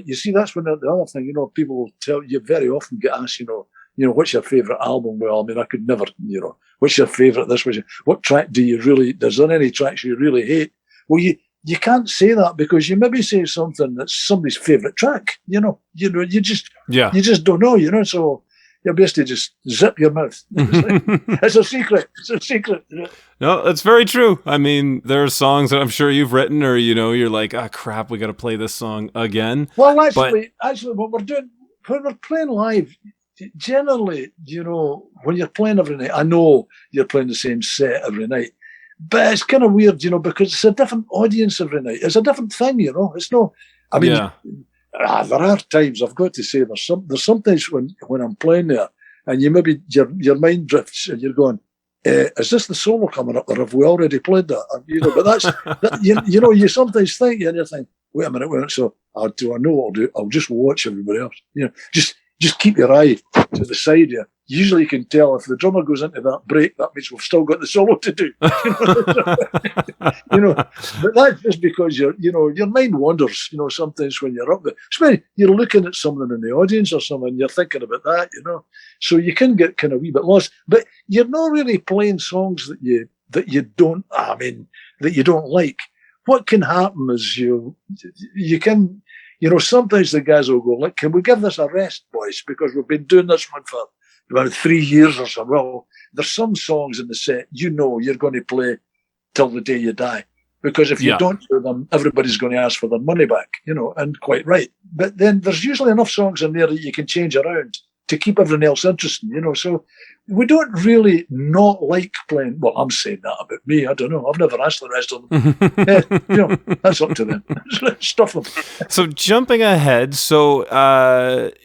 You see, that's when the other thing, you know, people will tell you very often get asked, you know, what's your favourite album? Well, I mean, I could never, you know, what's your favourite this? What track do you really, is there any tracks you really hate? Well, you can't say that because you maybe say something that's somebody's favourite track, you know, you just don't know, you know, so you're basically just zip your mouth. It's a secret. It's a secret. No, that's very true. I mean, there are songs that I'm sure you've written or, you know, you're like, ah, crap, we got to play this song again. Well, actually, what we're doing, when we're playing live, generally, you know, when you're playing every night, I know you're playing the same set every night, but it's kind of weird, you know, because it's a different audience every night. It's a different thing, you know. It's no, I mean, there are times, I've got to say, there's sometimes when I'm playing there, and you maybe your mind drifts, and you're going, is this the solo coming up, or have we already played that? You know, but that's you know, you sometimes think, and you think, wait a minute, so do I know what I'll do? I'll just watch everybody else, you know, just keep your eye to the side here. Usually you can tell if the drummer goes into that break, that means we've still got the solo to do. You know, but that's just because your mind wanders, you know, sometimes when you're up there. Especially you're looking at someone in the audience or someone, you're thinking about that, you know. So you can get kind of a wee bit lost. But you're not really playing songs that you don't like. What can happen is you can, you know, sometimes the guys will go, like, can we give this a rest, boys? Because we've been doing this one for about 3 years or so. Well, there's some songs in the set, you know, you're going to play till the day you die. Because if you don't do them, everybody's going to ask for their money back, you know, and quite right. But then there's usually enough songs in there that you can change around to keep everything else interesting, you know. So we don't really not like playing. Well, I'm saying that about me. I don't know. I've never asked the rest of them. You know, that's up to them. Stuff them. So jumping ahead, so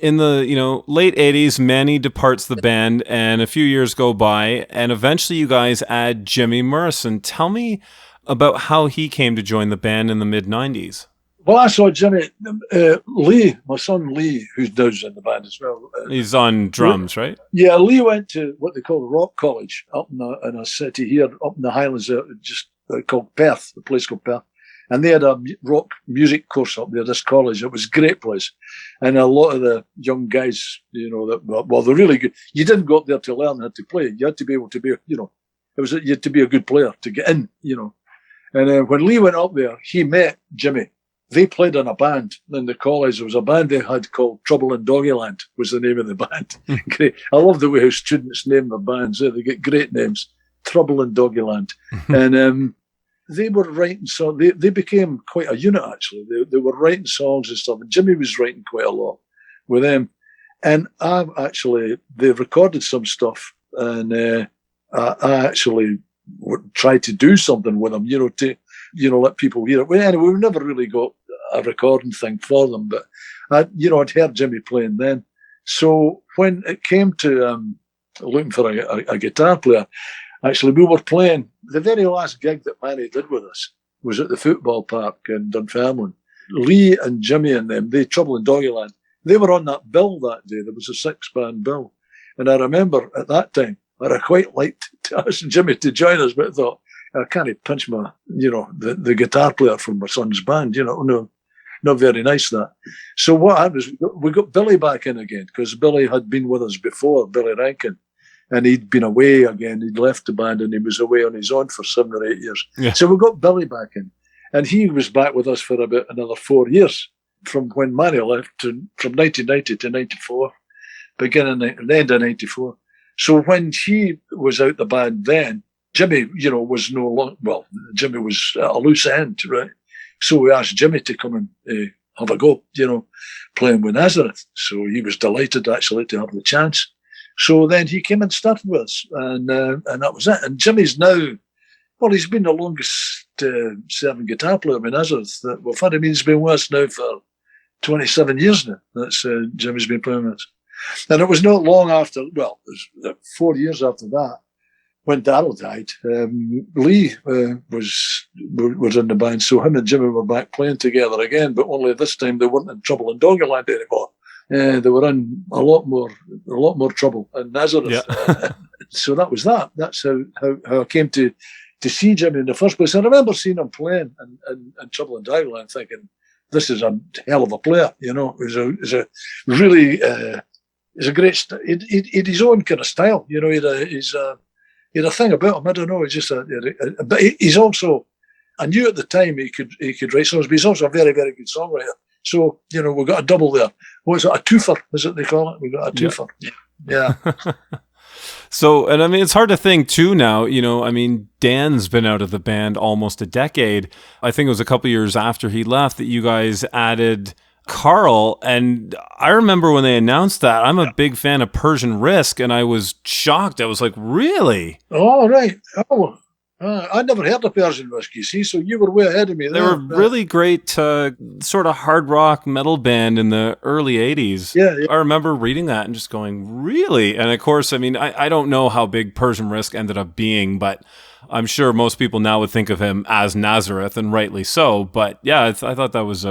in the, you know, late 80s, Manny departs the band and a few years go by and eventually you guys add Jimmy Morrison. Tell me about how he came to join the band in the mid-90s. Well, I saw Jimmy, Lee, my son Lee, who's does in the band as well. He's on drums, right? Yeah, Lee went to what they call the Rock College up in a city here, up in the Highlands, called Perth, a place called Perth. And they had a rock music course up there, this college. It was a great place. And a lot of the young guys, you know, they're really good. You didn't go up there to learn how to play. You had to be able to be, you know, you had to be a good player to get in, you know. And when Lee went up there, he met Jimmy. They played in a band in the college. There was a band they had called Trouble in Doggyland, was the name of the band. Great. I love the way how students name their bands. They get great names. Trouble in Doggyland. And they were writing songs. They became quite a unit, actually. They were writing songs and stuff. And Jimmy was writing quite a lot with them. And they recorded some stuff. And I actually tried to do something with them, you know, to, you know, let people hear it. Well, anyway, we never really got a recording thing for them, but I'd heard Jimmy playing then. So when it came to looking for a guitar player, actually we were playing, the very last gig that Manny did with us was at the football park in Dunfermline. Lee and Jimmy and them, they Trouble in Doggyland, they were on that bill that day. There was a 6-band bill. And I remember at that time, I'd quite liked to ask Jimmy to join us, but I thought, I can't pinch my, you know, the guitar player from my son's band, you know, no, not very nice that. So what happened is we got Billy back in again, because Billy had been with us before, Billy Rankin, and he'd been away again. He'd left the band and he was away on his own for 7 or 8 years. Yeah. So we got Billy back in, and he was back with us for about another 4 years, from when Manny left from 1990 to 94. beginning at the end of 94. So when he was out the band then, Jimmy, was no longer, well, Jimmy was at a loose end, right? So we asked Jimmy to come and have a go, playing with Nazareth. So he was delighted actually to have the chance. So then he came and started with us, and that was it. And Jimmy's now, well, he's been the longest serving guitar player with Nazareth that we've had. I mean, he's been with us now for 27 years now. That's Jimmy's been playing with us. And it was not long after, well, it was 4 years after that, when Darryl died, Lee was in the band, so him and Jimmy were back playing together again, but only this time they weren't in trouble in Doggerland anymore. They were in a lot more trouble in Nazareth. Yeah. So that was that. That's how I came to see Jimmy in the first place. I remember seeing him playing in Trouble in Doggerland, thinking, this is a hell of a player. It was a really, he's a great, he had his own kind of style. He had a thing about him. I don't know. He's just but he's also, I knew at the time he could write songs, but he's also a very, very good songwriter. So, we got a double there. What's it? A twofer, is it they call it? We got a twofer. Yeah. So, and I mean, it's hard to think too now, Dan's been out of the band almost a decade. I think it was a couple years after he left that you guys added Carl, and I remember when they announced that, I'm a big fan of Persian Risk, and I was shocked. I was like, really? Oh, right. Oh, I never heard of Persian Risk, you see, so you were way ahead of me there. They were really great sort of hard rock metal band in the early 80s. Yeah. I remember reading that and just going, really? And of course, I mean, I don't know how big Persian Risk ended up being, but I'm sure most people now would think of him as Nazareth, and rightly so. But yeah, I thought that was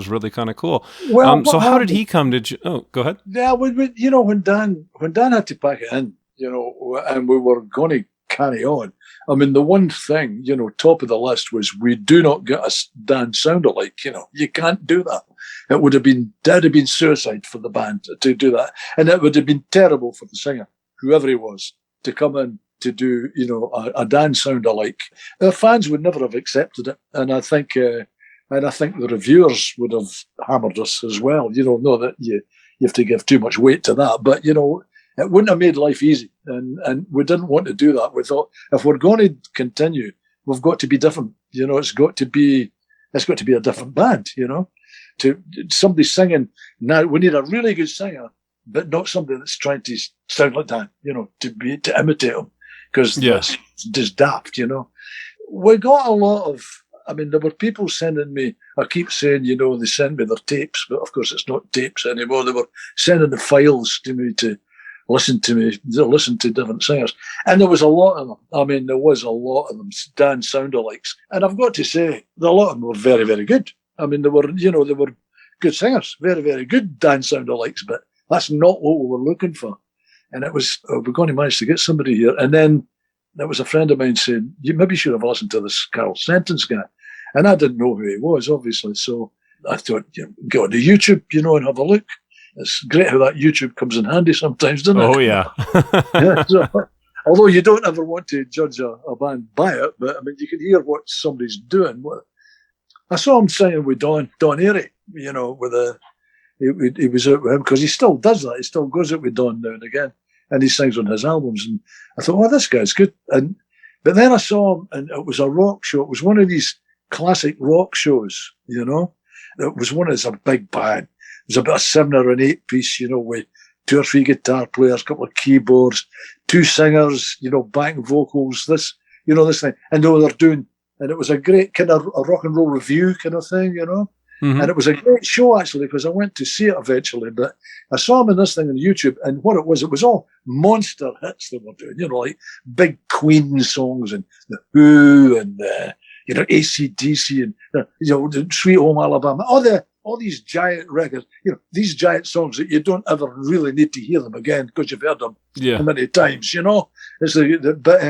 really kind of cool. Well, so how did he come to? Oh, go ahead. Yeah, when Dan had to pack it in, and we were going to carry on. I mean, the one thing, top of the list was we do not get a Dan sound-alike. You can't do that. It would have been suicide for the band to do that, and it would have been terrible for the singer, whoever he was, to come in to do, a Dan sound-alike. The fans would never have accepted it, and I think the reviewers would have hammered us as well. Not that you have to give too much weight to that, but it wouldn't have made life easy, and we didn't want to do that. We thought, if we're going to continue, we've got to be different. It's got to be a different band. To somebody singing now, we need a really good singer, but not somebody that's trying to sound like Dan. To imitate him, because that's just daft. We got a lot of. I mean, there were people sending me. I keep saying, they send me their tapes, but of course it's not tapes anymore. They were sending the files to me to listen to different singers. And there was a lot of them. I mean, there was a lot of them, Dan soundalikes. And I've got to say, a lot of them were very, very good. I mean, they were good singers, very, very good Dan soundalikes, but that's not what we were looking for. And it was, we're going to manage to get somebody here. And then there was a friend of mine saying, you maybe should have listened to this Carl Sentence guy. And I didn't know who he was, obviously. So I thought, go on to YouTube, and have a look. It's great how that YouTube comes in handy sometimes, doesn't it? Oh, yeah. Yeah, so, although you don't ever want to judge a band by it, but I mean, you can hear what somebody's doing. I saw him singing with Don Airy, he was out with him, because he still does that. He still goes out with Don now and again, and he sings on his albums. And I thought, this guy's good. But then I saw him, and it was a rock show. It was one of these classic rock shows, It was one of a big band. It was about a 7 or an 8 piece, with 2 or 3 guitar players, a couple of keyboards, 2 singers, backing vocals, this thing. And they were doing, and it was a great kind of a rock and roll review kind of thing, Mm-hmm. And it was a great show, actually, because I went to see it eventually. But I saw him in this thing on YouTube, and what it was all monster hits they were doing, like big Queen songs and The Who and, AC/DC and, Sweet Home Alabama, all these giant records, these giant songs that you don't ever really need to hear them again because you've heard them many times, It's but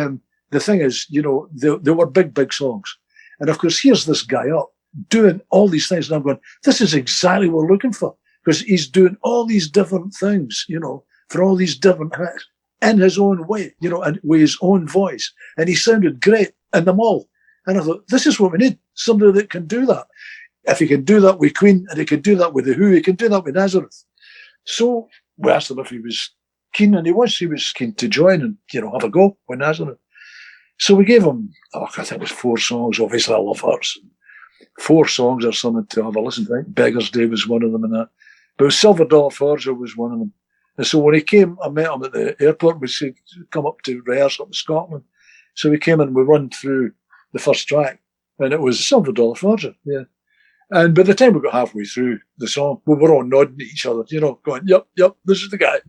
the thing is, they were big songs. And of course, here's this guy up doing all these things. And I'm going, this is exactly what we're looking for, because he's doing all these different things, for all these different hits in his own way, and with his own voice. And he sounded great in them all. And I thought, this is what we need, somebody that can do that. If he can do that with Queen, and he can do that with The Who, he can do that with Nazareth. So we asked him if he was keen, and he was keen to join and, have a go with Nazareth. So we gave him, I think it was 4 songs. Obviously, I love hers. 4 songs or something to have a listen to. I think Beggar's Day was one of them and that. But Silver Dollar Forger was one of them. And so when he came, I met him at the airport. We said, come up to rehearse up in Scotland. So we came in, we run through the first track, and it was Silver Dollar Forger, yeah. And by the time we got halfway through the song, we were all nodding at each other, going, yep, this is the guy,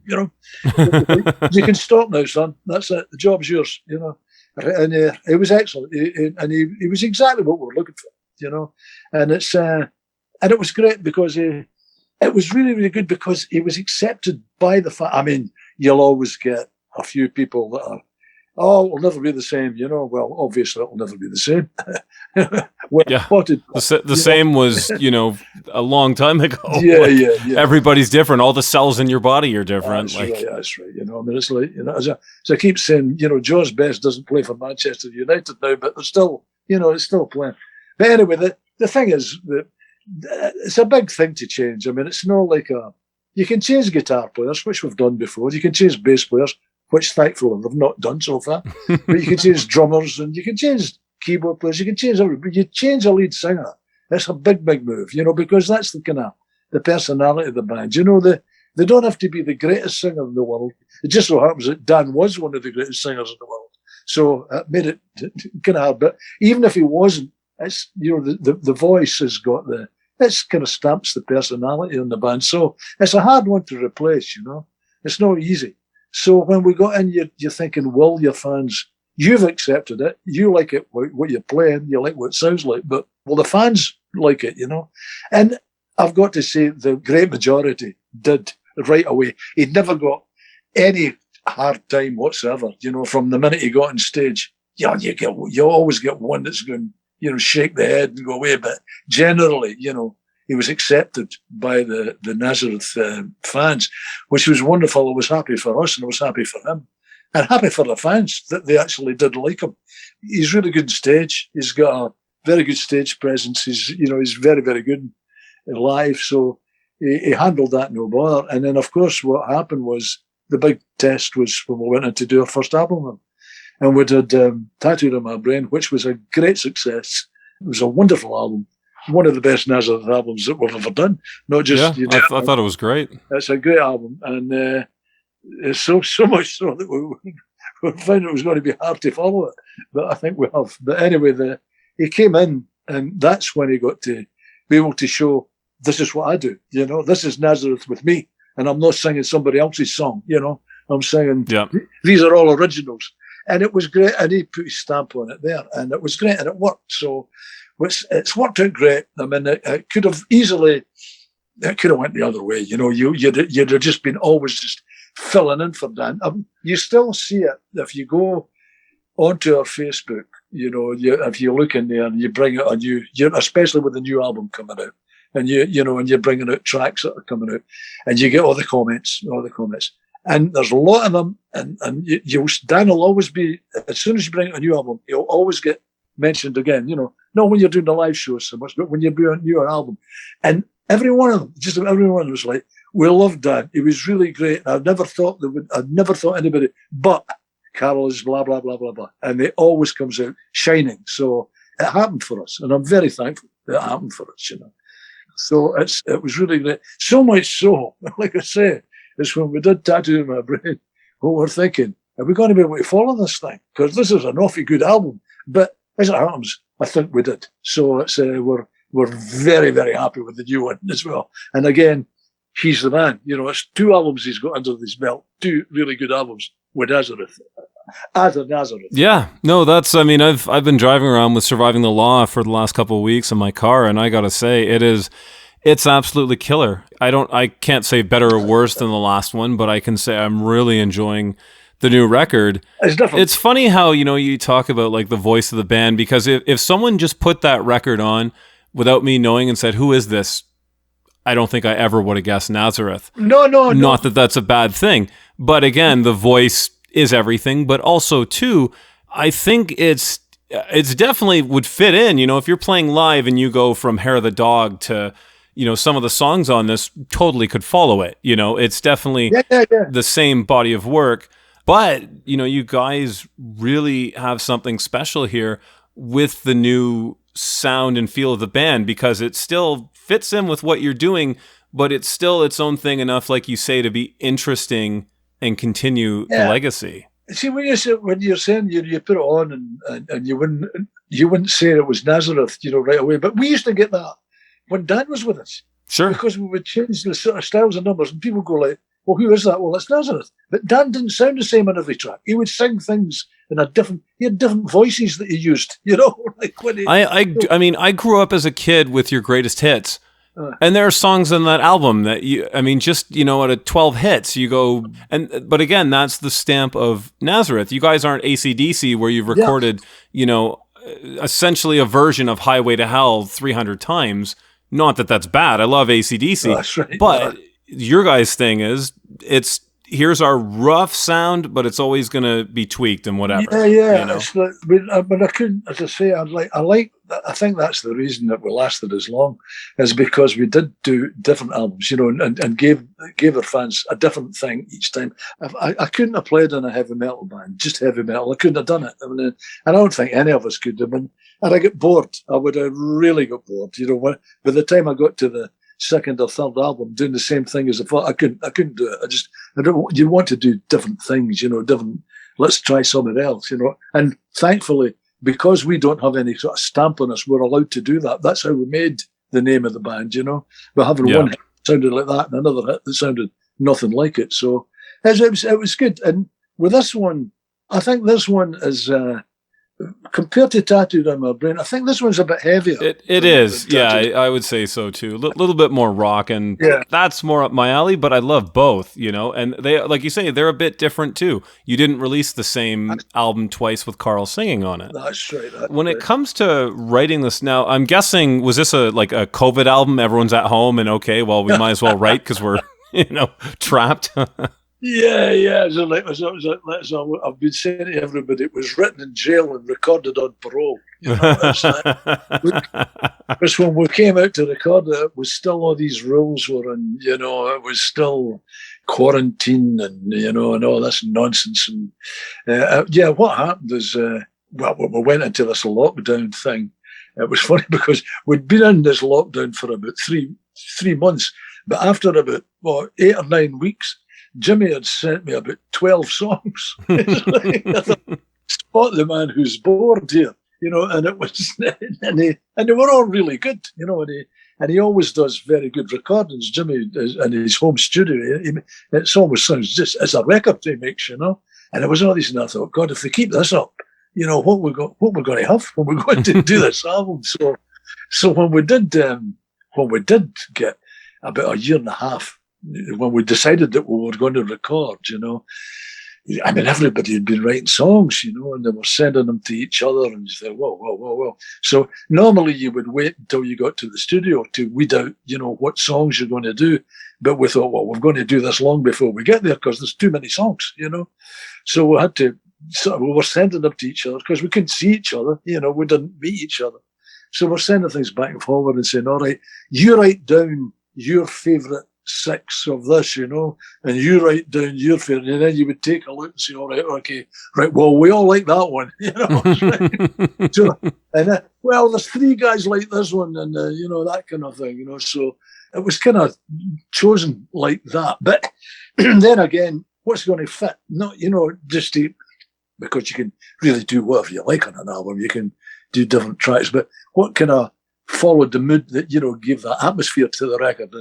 You can stop now, son. That's it. The job's yours, And it was excellent. He was exactly what we were looking for, And it was great because it was really, really good because he was accepted by the you'll always get a few people that are, it'll never be the same, Well, obviously, it'll never be the same. The same was, a long time ago. Yeah. Everybody's different. All the cells in your body are different. That's right. It's like, as I keep saying, George Best doesn't play for Manchester United now, but they're still, it's still playing. But anyway, the thing is that it's a big thing to change. It's not like you can change guitar players, which we've done before. You can change bass players, which thankfully they've not done so far. But you can change drummers and you can change keyboard players. You can change everybody. But you change a lead singer. That's a big, big move, because that's the personality of the band. They don't have to be the greatest singer in the world. It just so happens that Dan was one of the greatest singers in the world. So it made it kind of hard. But even if he wasn't, it's, the voice has got it's kind of stamps the personality in the band. So it's a hard one to replace, It's not easy. So when we got in, you're thinking, well, your fans, you've accepted it. You like it, what you're playing. You like what it sounds like. But, the fans like it, And I've got to say the great majority did right away. He'd never got any hard time whatsoever, from the minute he got on stage. Yeah, you always get one that's going, shake the head and go away. But generally, he was accepted by the Nazareth fans, which was wonderful. I was happy for us and I was happy for him. And happy for the fans that they actually did like him. He's really good on stage. He's got a very good stage presence. He's very, very good live. So he handled that no bother. And then, of course, what happened was the big test was when we went in to do our first album. And we did Tattooed on My Brain, which was a great success. It was a wonderful album. One of the best Nazareth albums that we've ever done. Not just, I thought it was great. It's a great album. And it's so much so that we found it was going to be hard to follow it. But I think we have. But anyway, he came in, and that's when he got to be able to show, this is what I do. This is Nazareth with me. And I'm not singing somebody else's song, I'm singing, these are all originals. And it was great. And he put his stamp on it there. And it was great. And it worked. So it's worked out great. It could have easily, it could have went the other way. You'd have just been always just filling in for Dan. You still see it if you go onto our Facebook, if you look in there and you bring out especially with the new album coming out, and and you're bringing out tracks that are coming out, and you get all the comments. And there's a lot of them, and Dan will always be, as soon as you bring out a new album, he'll always get mentioned again, not when you're doing the live shows so much, but when you're doing a new album. And every one of them was like, we love Dan. He was really great. I'd never thought anybody, but Carol is blah, blah, blah, blah, blah. And it always comes out shining. So it happened for us. And I'm very thankful that it happened for us, So it was really great. So much so, like I say, is when we did Tattoo in My Brain, what we're thinking, are we going to be able to follow this thing? Because this is an awfully good album. But as it happens, I think we did. So it's we're very, very happy with the new one as well. And again, he's the man. It's 2 albums he's got under his belt, 2 really good albums with Nazareth. As a Nazareth. Yeah, no, I've been driving around with Surviving the Law for the last couple of weeks in my car, and I gotta say, it's absolutely killer. I can't say better or worse than the last one, but I can say I'm really enjoying the new record. It's different. It's funny how, you talk about like the voice of the band, because if someone just put that record on without me knowing and said, who is this? I don't think I ever would have guessed Nazareth. No. Not that that's a bad thing. But again, the voice is everything. But also, too, I think it's definitely would fit in. If you're playing live and you go from Hair of the Dog to, some of the songs on this totally could follow it. It's definitely Yeah. the same body of work. But, you guys really have something special here with the new sound and feel of the band, because it still fits in with what you're doing, but it's still its own thing enough, like you say, to be interesting and continue the legacy. See, when you're saying you put it on and you wouldn't say it was Nazareth, right away. But we used to get that when Dan was with us. Sure. Because we would change the sort of styles and numbers, and people go like, well, who is that? Well, it's Nazareth. But Dan didn't sound the same on every track. He would sing things in he had different voices that he used, like when he... I grew up as a kid with your greatest hits. And there are songs on that album that out of 12 hits, you go, but again, that's the stamp of Nazareth. You guys aren't AC/DC where you've recorded, essentially a version of Highway to Hell 300 times. Not that that's bad. I love AC/DC. That's right. But your guys' thing is, here's our rough sound, but it's always going to be tweaked and whatever. Yeah. It's like, but I couldn't, as I say, I think that's the reason that we lasted as long, is because we did do different albums, and gave our fans a different thing each time. I couldn't have played in a heavy metal band, just heavy metal. I couldn't have done it. And I don't think any of us could have. And I get bored. I would have really got bored. By the time I got to the second or third album, doing the same thing as I couldn't do it. You want to do different things, different, let's try something else, and thankfully, because we don't have any sort of stamp on us, we're allowed to do that. That's how we made the name of the band, We're having one hit that sounded like that and another hit that sounded nothing like it. So it was good. And with this one, I think this one is, compared to Tattooed on My Brain, I think this one's a bit heavier. It is. Yeah, I would say so too. A little bit more rock, and that's more up my alley, but I love both, and they, like you say, they're a bit different too. You didn't release the same album twice with Carl singing on it. That's right. When it comes to writing this now, I'm guessing, was this a COVID album? Everyone's at home and we might as well write because we're, trapped. Yeah. So I've been saying to everybody, it was written in jail and recorded on parole. Because when we came out to record it, it was still all these rules were in, it was still quarantine and, all this nonsense. And what happened is, we went into this lockdown thing. It was funny because we'd been in this lockdown for about three months, but after about 8 or 9 weeks, Jimmy had sent me about 12 songs. I thought, spot the man who's bored here, and it was, and they were all really good, and he always does very good recordings. Jimmy is in his home studio. It almost sounds just as a record he makes, and it was all these, and I thought, God, if they keep this up, what we're going to have when we're going to do this album. So when we did get about a year and a half, when we decided that we were going to record, everybody had been writing songs, and they were sending them to each other, and you say, whoa. So normally you would wait until you got to the studio to weed out, what songs you're going to do. But we thought, we're going to do this long before we get there because there's too many songs, So we had to, we were sending them to each other because we couldn't see each other, we didn't meet each other. So we're sending things back and forward and saying, all right, you write down your favourite 6 of this, and you write down your favorite, and then you would take a look and say, all right, okay, right, well, we all like that one, Right? So, and there's 3 guys like this one, and that kind of thing, So it was kind of chosen like that. But then again, what's going to fit? Not, just because you can really do whatever you like on an album. You can do different tracks, but what kind of followed the mood that give that atmosphere to the record,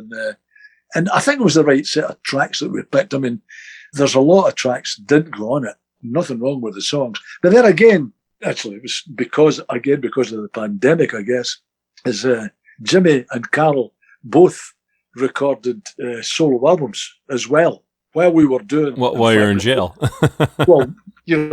and I think it was the right set of tracks that we picked. I mean, there's a lot of tracks that didn't go on it. Nothing wrong with the songs. But then again, actually, it was because of the pandemic, I guess, is Jimmy and Carol both recorded solo albums as well while we were doing... While you're in jail. Well,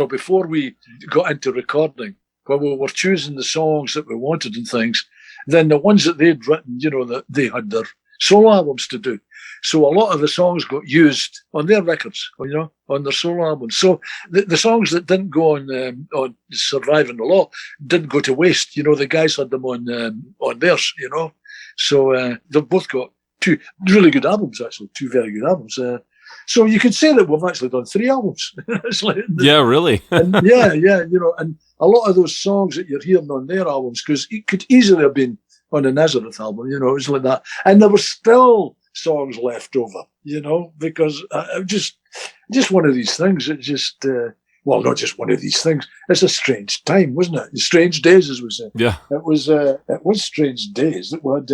before we got into recording, when we were choosing the songs that we wanted and things, then the ones that they'd written, that they had their solo albums to do. So a lot of the songs got used on their records, on their solo albums. So the songs that didn't go on Surviving the Law didn't go to waste. The guys had them on theirs, So they've both got two really good albums, actually, two very good albums. So you could say that we've actually done 3 albums. It's like, Yeah, really. and yeah, and a lot of those songs that you're hearing on their albums, because it could easily have been on the Nazareth album, it was like that. And there were still songs left over, because just one of these things. It just, well, not just one of these things. It's a strange time, wasn't it? Strange days, as we say. Yeah. It was strange days that we had,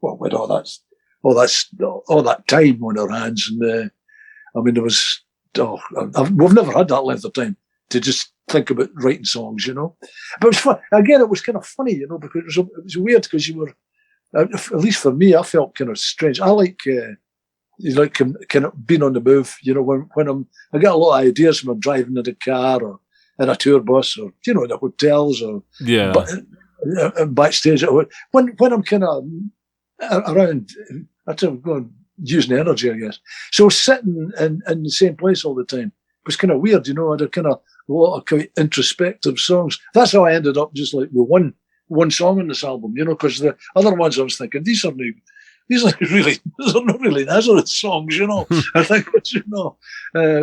with all that time on our hands. And there was, we've never had that length of time to just think about writing songs, But it was fun. Again, it was kind of funny, because it was weird, because you were, at least for me, I felt kind of strange. I like kind of being on the move, when I get a lot of ideas when I'm driving in the car or in a tour bus or, in the hotels or backstage. When I'm kind of around, I tell you, going using energy, I guess. So sitting in the same place all the time was kind of weird, I had a kind of a lot of quite introspective songs. That's how I ended up just like with one song on this album, because the other ones I was thinking, these are not really Nazareth songs, I think,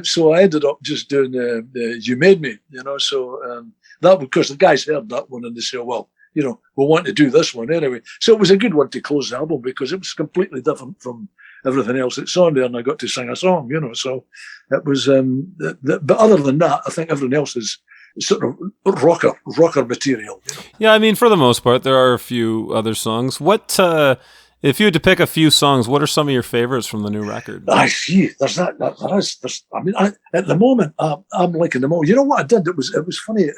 so I ended up just doing You Made Me, so that, because the guys heard that one and they said, well, we want to do this one anyway. So it was a good one to close the album, because it was completely different from everything else that's on there, and I got to sing a song, so it was, but other than that, I think everything else is sort of rocker material. Yeah, I mean, for the most part, there are a few other songs. What, if you had to pick a few songs, what are some of your favorites from the new record? I see. There's that. There is. I mean, at the moment, I'm liking them all. You know what I did? It was funny.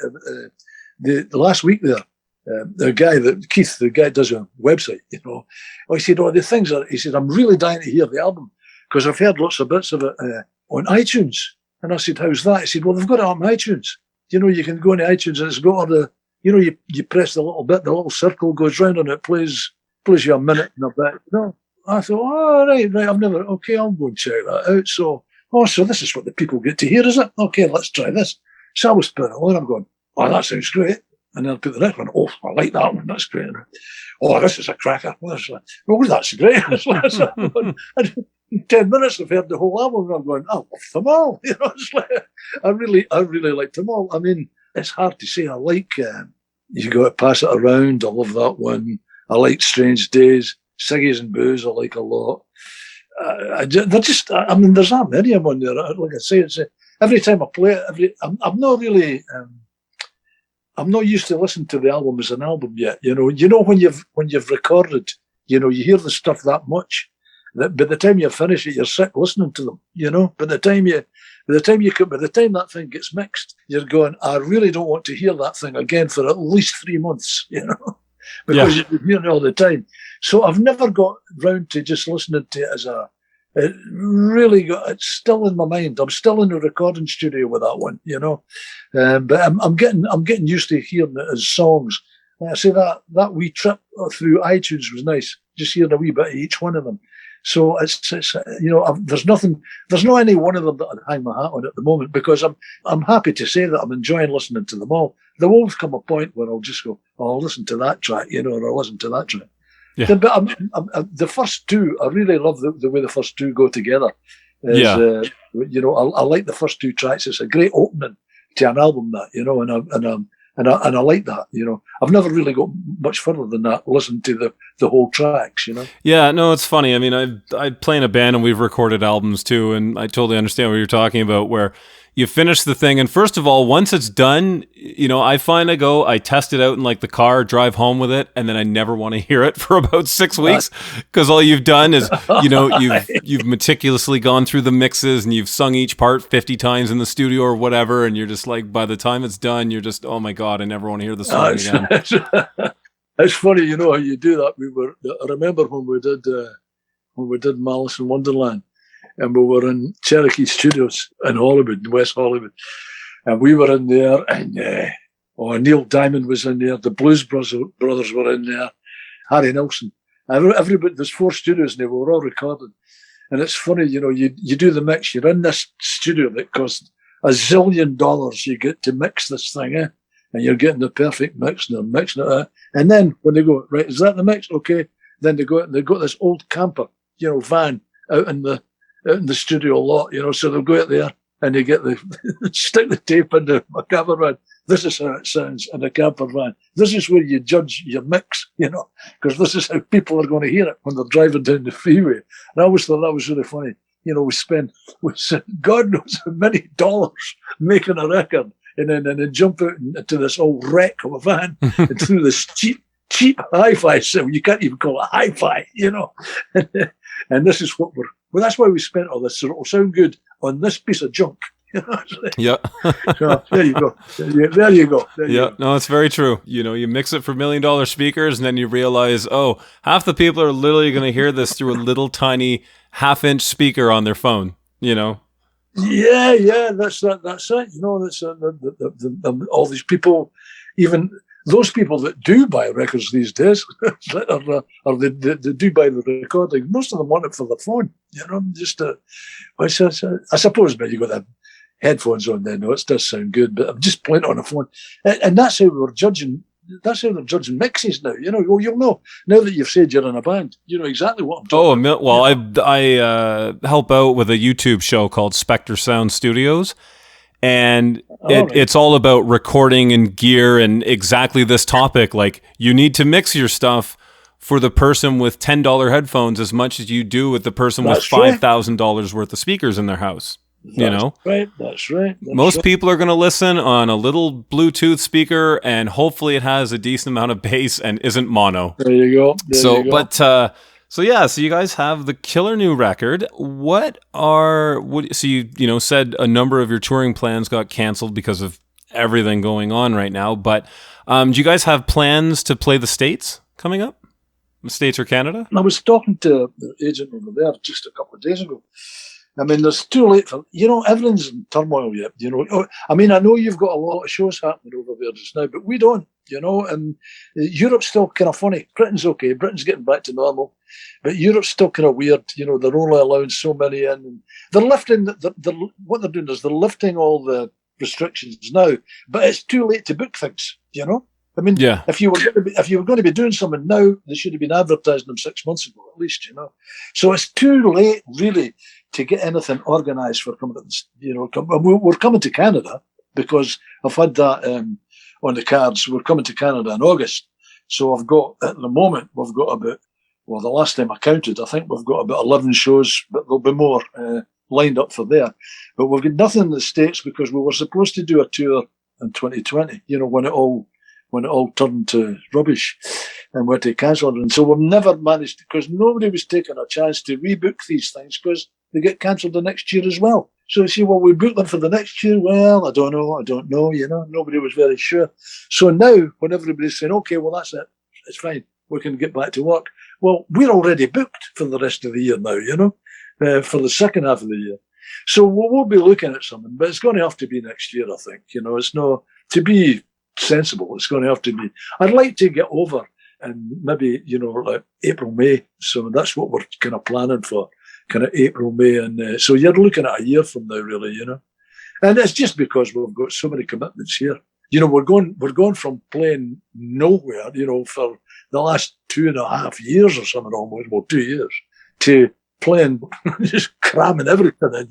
The last week there, the guy Keith, the guy does a website. I said, the things are. He said, I'm really dying to hear the album because I've heard lots of bits of it on iTunes. And I said, how's that? He said, well, they've got it on iTunes. You can go into iTunes and it's got all the. You press the little bit, the little circle goes round and it plays you a minute and a bit. I thought, oh, right, I've never, okay, I'll go and check that out. So this is what the people get to hear, is it? Okay, let's try this. So I was putting it on, I'm going, oh, that sounds great. And then I put the next one, oh, I like that one, that's great. Oh, this is a cracker. Oh, that's great. And in 10 minutes, I've heard the whole album, and I'm going, I love them all. It's like, I really like them all. I memean, it's hard to say. I like, You Got to Pass It Around, I love that one. I like Strange Days, Siggies and Booze, I like a lot. There's that many of them on there. Like I say, it's every time I play it, I'm not really, I'm not used to listening to the album as an album yet. When you've recorded, you hear the stuff that much that by the time you finish it, you're sick listening to them. By the time that thing gets mixed, you're going, I really don't want to hear that thing again for at least 3 months. Because you've been hearing it all the time. So I've never got round to just listening to it as it's still in my mind. I'm still in the recording studio with that one, But I'm getting used to hearing it as songs. Like I say, that wee trip through iTunes was nice. Just hearing a wee bit of each one of them. So it's there's not any one of them that I'd hang my hat on at the moment, because I'm happy to say that I'm enjoying listening to them all. There will come a point where I'll just go, oh, I'll listen to that track, or I'll listen to that track. Yeah. But the first two, I really love the way the first two go together. I like the first two tracks. It's a great opening to an album, and I like that. I've never really got much further than that. Listen to the whole tracks. Yeah, no, it's funny. I mean, I play in a band and we've recorded albums too, and I totally understand what you're talking about. Where you finish the thing, and first of all, once it's done, I find I test it out in like the car, drive home with it, and then I never want to hear it for about 6 weeks, because all you've done is, you've meticulously gone through the mixes and you've sung each part 50 times in the studio or whatever, and you're just like, by the time it's done, you're just, oh my God, I never want to hear the song again. It's funny, how you do that. I remember when we did Malice in Wonderland. And we were in Cherokee Studios in Hollywood, in West Hollywood. And we were in there, and Neil Diamond was in there, the Blues Brothers were in there, Harry Nilsson. Everybody, there's 4 studios and they were all recorded. And it's funny, you do the mix, you're in this studio that costs $1 zillion, you get to mix this thing, and you're getting the perfect mix, and they're mixing it. And then when they go, right, is that the mix? Okay. then they go out and they've got this old camper, van out in the studio lot, so they'll go out there and they get stick the tape in the camper van. This is how it sounds in a camper van. This is where you judge your mix, because this is how people are going to hear it when they're driving down the freeway. And I always thought that was really funny. We spent God knows how many dollars making a record, and then jump out into this old wreck of a van and through this cheap hi-fi sound. You can't even call it hi-fi, And this is what that's why we spent all this. So it'll sound good on this piece of junk. Yeah. So there you go. There you go. No, it's very true. You mix it for $1 million speakers, and then you realize, half the people are literally going to hear this through a little tiny half-inch speaker on their phone. Yeah, that's it. That's all these people, even those people that do buy records these days, or they do buy the recording. Most of them want it for the phone. I suppose, but you got that headphones on then. No, it does sound good, but I'm just playing it on a phone, and that's how we're judging. That's how they're judging mixes now. You'll know now that you've said you're in a band. You know exactly what I'm talking about. Well, I help out with a YouTube show called Spectre Sound Studios, and it's all about recording and gear and exactly this topic. Like, you need to mix your stuff for the person with $10 headphones as much as you do with the person with $5,000 worth of speakers in their house. That's right. Most people are going to listen on a little Bluetooth speaker, and hopefully it has a decent amount of bass and isn't mono. There you go. So you guys have the killer new record. So you said a number of your touring plans got canceled because of everything going on right now, but do you guys have plans to play the States coming up? The States or Canada? I was talking to the agent over there just a couple of days ago. I mean, it's too late for, everything's in turmoil yet, I mean, I know you've got a lot of shows happening over there just now, but we don't, and Europe's still kind of funny. Britain's okay. Britain's getting back to normal, but Europe's still kind of weird. They're only allowing so many in. And they're lifting, what they're doing is they're lifting all the restrictions now, but it's too late to book things, I mean, if you were going to be doing something now, they should have been advertising them 6 months ago, at least, So it's too late, really, to get anything organised for coming to, we're coming to Canada because I've had that on the cards. We're coming to Canada in August. So at the moment, we've got about, the last time I counted, I think we've got about 11 shows, but there'll be more lined up for there. But we've got nothing in the States because we were supposed to do a tour in 2020, when it all turned to rubbish and we had to cancel it. And so we've never managed, because nobody was taking a chance to rebook these things because they get cancelled the next year as well. So you see, we booked them for the next year. Well, I don't know, nobody was very sure. So now when everybody's saying, okay, well, that's it, it's fine, we can get back to work. Well, we're already booked for the rest of the year now, for the second half of the year. So we'll be looking at something, but it's going to have to be next year, I think. It's not, to be sensible, it's going to have to be. I'd like to get over and maybe, like April, May. So that's what we're kind of planning for, kind of April, May. And so you're looking at a year from now, really, And it's just because we've got so many commitments here. We're going from playing nowhere, for the last 2.5 years or something almost, 2 years, to playing, just cramming everything in,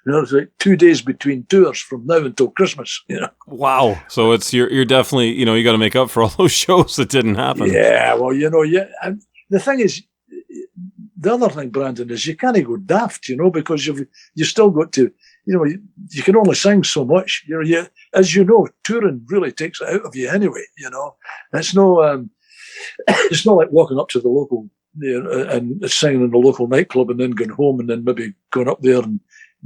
it's like 2 days between tours from now until Christmas, Wow. So it's, you're definitely, you got to make up for all those shows that didn't happen. Yeah, well, and the thing is, the other thing, Brandon, is you can't go daft, because you've still got to, you can only sing so much. As touring really takes it out of you anyway. It's no, it's not like walking up to the local, and singing in the local nightclub and then going home and then maybe going up there and,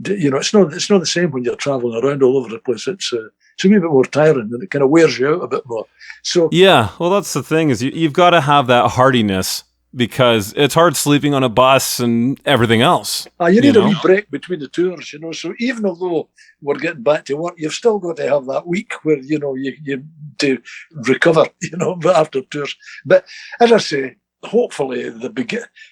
it's not the same when you're traveling around all over the place. It's a wee bit more tiring and it kind of wears you out a bit more. So yeah, well, that's the thing is you've got to have that hardiness, because it's hard sleeping on a bus and everything else. You need a wee break between the tours, So even although we're getting back to work, you've still got to have that week where, you to recover, after tours. But as I say, hopefully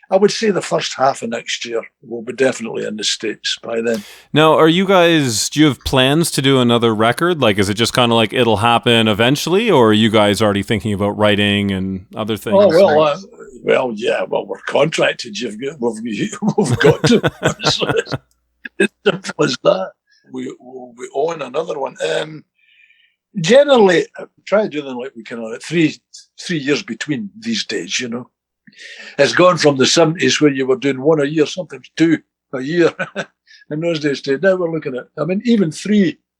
I would say the first half of next year will be definitely in the States by then. Now, do you have plans to do another record? Like, is it just kind of like it'll happen eventually, or are you guys already thinking about writing and other things? Oh, well, we're contracted. We've got to. It's simple as that. We own another one. Generally, try to do them like we can on it. 3 years between these days, you know. It's gone from the 70s where you were doing one a year, sometimes 2 a year. In those days, now we're looking at, I mean, even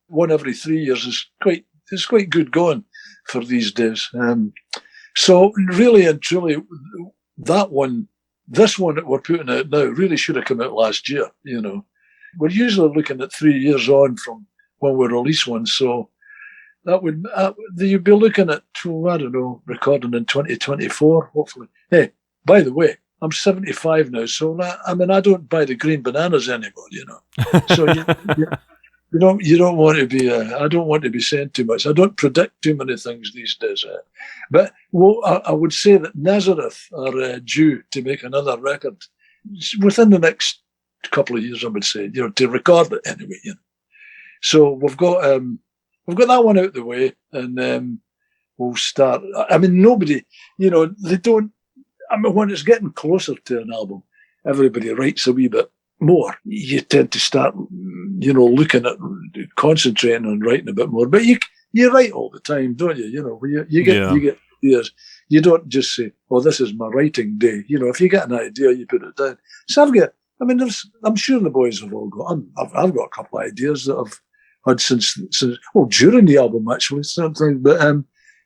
1 every 3 years is quite good going for these days. So really and truly, this one that we're putting out now really should have come out last year, you know. We're usually looking at 3 years on from when we release one, so that would you'd be looking at, I don't know, recording in 2024, hopefully. Hey, by the way, I'm 75 now, so I don't buy the green bananas anymore, you know. So you don't want to be. I don't want to be saying too much. I don't predict too many things these days. But I would say that Nazareth are due to make another record within the next couple of years. I would say, you know, to record it anyway. You know. So we've got that one out the way, and we'll start. I mean, nobody, you know, they don't. I mean, when it's getting closer to an album, everybody writes a wee bit more. You tend to start, you know, looking at, concentrating on writing a bit more. But you write all the time, don't you? You know, you get ideas. You don't just say, "Oh, this is my writing day." You know, if you get an idea, you put it down. So I'm sure the boys have all got. I've got a couple of ideas that I've had since during the album actually, something, but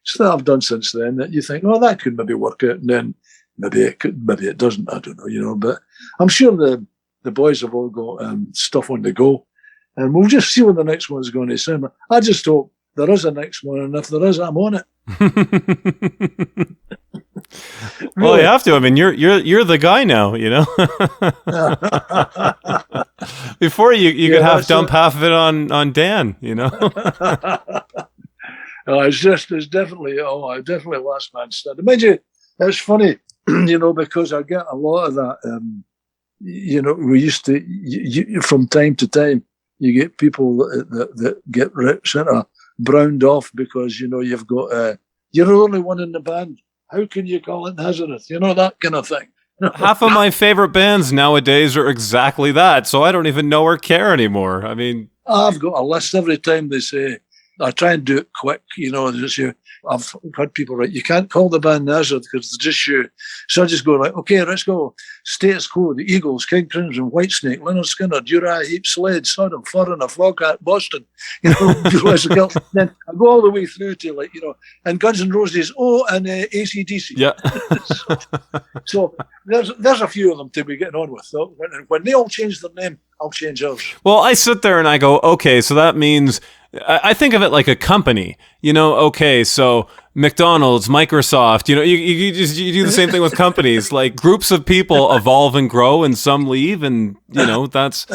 so that I've done since then that you think, oh, that could maybe work out, and then maybe it doesn't. I don't know, you know. But I'm sure the boys have all got stuff on the go, and we'll just see what the next one's going to sound. I just hope there is a next one, and if there is, I'm on it. Well, you have to. I mean, you're the guy now, you know. Before you could dump half of it on Dan, you know. It's definitely last man standing. Mind you, it's funny, you know, because I get a lot of that. You know, we used to from time to time you get people that get sort of browned off because, you know, you've got you're the only one in the band. How can you call it Nazareth? You know, that kind of thing. Half of my favorite bands nowadays are exactly that, so I don't even know or care anymore. I mean, I've got a list every time they say. I try and do it quick, you know. I've had people write, you can't call the band Nazareth because it's just you. So I just go like, okay, let's go. Status Quo, the Eagles, King Crimson, Whitesnake, Leonard Skinner, Uriah Heep, Slade, Sodom, Foreigner, Foghat, Boston. You know, then I go all the way through to, like, you know, and Guns N' Roses, and AC/DC. Yeah. so there's a few of them to be getting on with. So when they all change their name, I'll change ours. Well, I sit there and I go, okay, so that means I think of it like a company, you know. Okay, so McDonald's, Microsoft, you know, you do the same thing with companies. Like, groups of people evolve and grow, and some leave, and you know, that's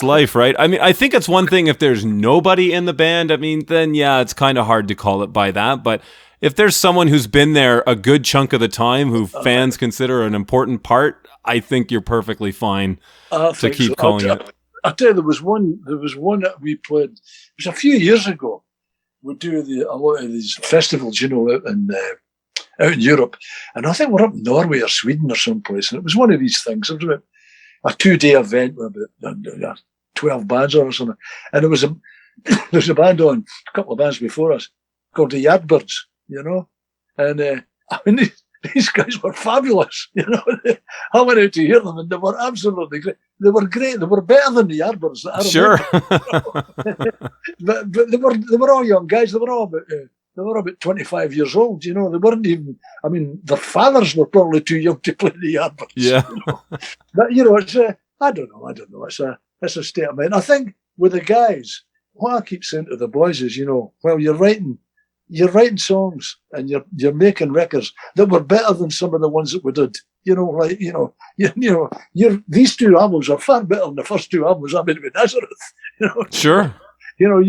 life, right? I mean, I think it's one thing if there's nobody in the band. I mean, then yeah, it's kind of hard to call it by that. But if there's someone who's been there a good chunk of the time, who fans consider an important part, I think you're perfectly fine to keep calling it. I'll tell you, there was one that we played. It was a few years ago. We do a lot of these festivals, you know, out in Europe, and I think we're up in Norway or Sweden or someplace. And it was one of these things. It was about a 2-day event with about 12 bands or something. And there was a band on, a couple of bands before us, called the Yardbirds, you know. And I mean, these guys were fabulous, you know. I went out to hear them, and they were absolutely great. They were great. They were better than the Yardbirds. Sure. but they were all young guys. They were all about 25 years old. You know, they weren't even. I mean, their fathers were probably too young to play the Yardbirds. Yeah. You know? But you know, it's I don't know. It's a state of mind. I think with the guys, what I keep saying to the boys is, you know, well, you're writing songs and you're making records that were better than some of the ones that we did. You know, like, these 2 albums are far better than the first 2 albums I made with Nazareth. You know, sure. You know,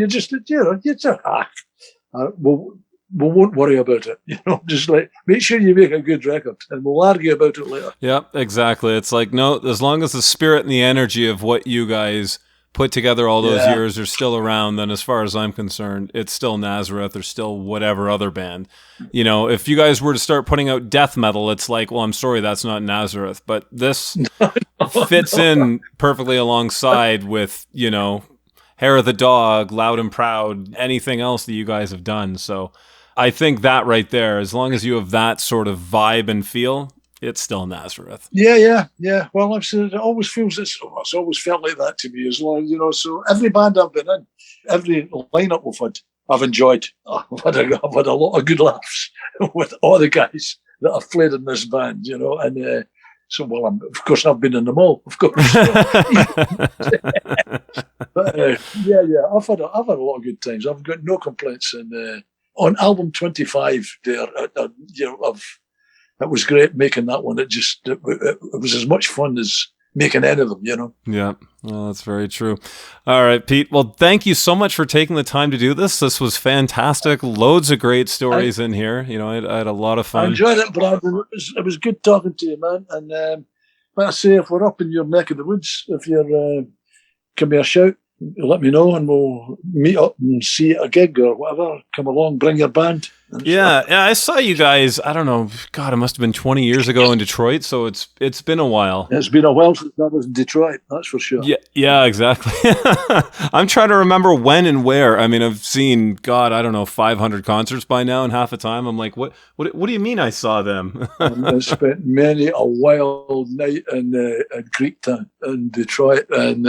well, we won't worry about it. Just like, make sure you make a good record and we'll argue about it later. Yep, exactly. It's like, no, as long as the spirit and the energy of what you guys put together all those years are still around, then as far as I'm concerned, it's still Nazareth or still whatever other band. If you guys were to start putting out death metal, it's like, well, I'm sorry, that's not Nazareth. But this fits in perfectly alongside with, Hair of the Dog, Loud and Proud, anything else that you guys have done. So I think that right there, as long as you have that sort of vibe and feel, it's still Nazareth. Yeah. Well, I've said it always feels it's always felt like that to me as long, so every band I've been in, every lineup we've had, I've enjoyed. I've had a lot of good laughs with all the guys that have played in this band, and so, well, of course, I've been in them all, of course. But I've had a lot of good times. I've got no complaints. And on album 25, there, it was great making that one. It was as much fun as making any of them, Yeah, well, that's very true. All right, Pete. Well, thank you so much for taking the time to do this. This was fantastic. Loads of great stories in here. I had a lot of fun. I enjoyed it, Brad. It was good talking to you, man. And like I say, if we're up in your neck of the woods, if you're, give me a shout. Let me know and we'll meet up and see a gig or whatever. Come along, bring your band. Yeah, I saw you guys, I don't know, God, it must have been 20 years ago in Detroit, so it's been a while. It's been a while since I was in Detroit, that's for sure. Yeah, exactly. I'm trying to remember when and where. I mean, I've seen, God, I don't know, 500 concerts by now in half a time. I'm like, what do you mean I saw them? I spent many a wild night in Greektown in Detroit, and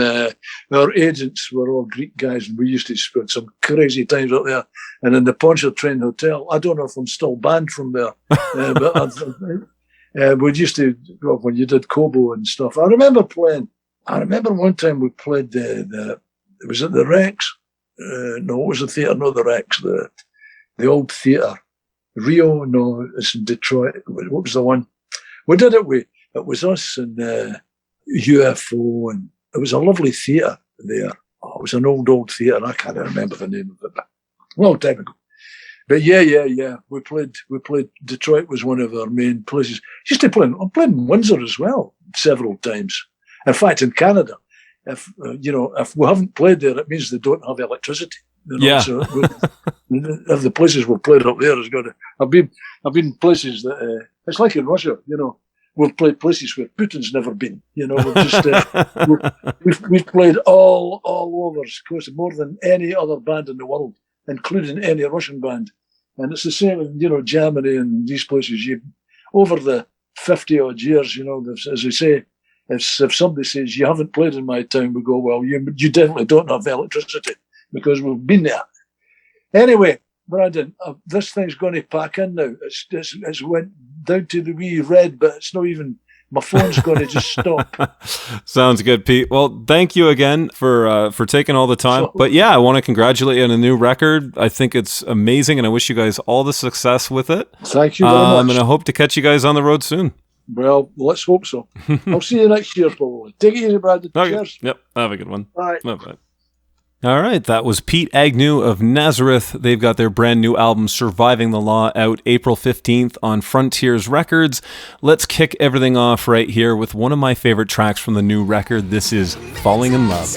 our agents were all Greek guys, and we used to spend some crazy times up there. And in the Pontchartrain Hotel, I don't know if I'm still banned from there, but we used to, when you did Kobo and stuff. I remember one time we played it was at the Rex. No, it was the theatre, not the Rex, the old theatre. Rio, no, it's in Detroit. What was the one? We did it it was us and UFO, and it was a lovely theatre there. Oh, it was an old theatre. I can't remember the name of it, but a long time ago. But yeah. We played. Detroit was one of our main places. Used to play. I played in Windsor as well several times. In fact, in Canada, if we haven't played there, it means they don't have electricity. Yeah. So if the places we've played up there is going to. I've been places that it's like in Russia. We've played places where Putin's never been. We've just we've played all over, of course, more than any other band in the world, including any Russian band. And it's the same in, Germany and these places. Over the 50 odd years, as I say, if somebody says you haven't played in my town, we go, well, you definitely don't have electricity because we've been there. Anyway, Brandon, this thing's going to pack in now. It's went down to the wee red, but it's not even. My phone's going to just stop. Sounds good, Pete. Well, thank you again for taking all the time. But yeah, I want to congratulate you on a new record. I think it's amazing, and I wish you guys all the success with it. Thank you very much. And I hope to catch you guys on the road soon. Well, let's hope so. I'll see you next year, probably. Take it easy, Brad. Okay. Cheers. Yep, have a good one. Bye. Bye-bye. All right, that was Pete Agnew of Nazareth. They've got their brand new album, Surviving the Law, out April 15th on Frontiers Records. Let's kick everything off right here with one of my favorite tracks from the new record. This is Falling in Love.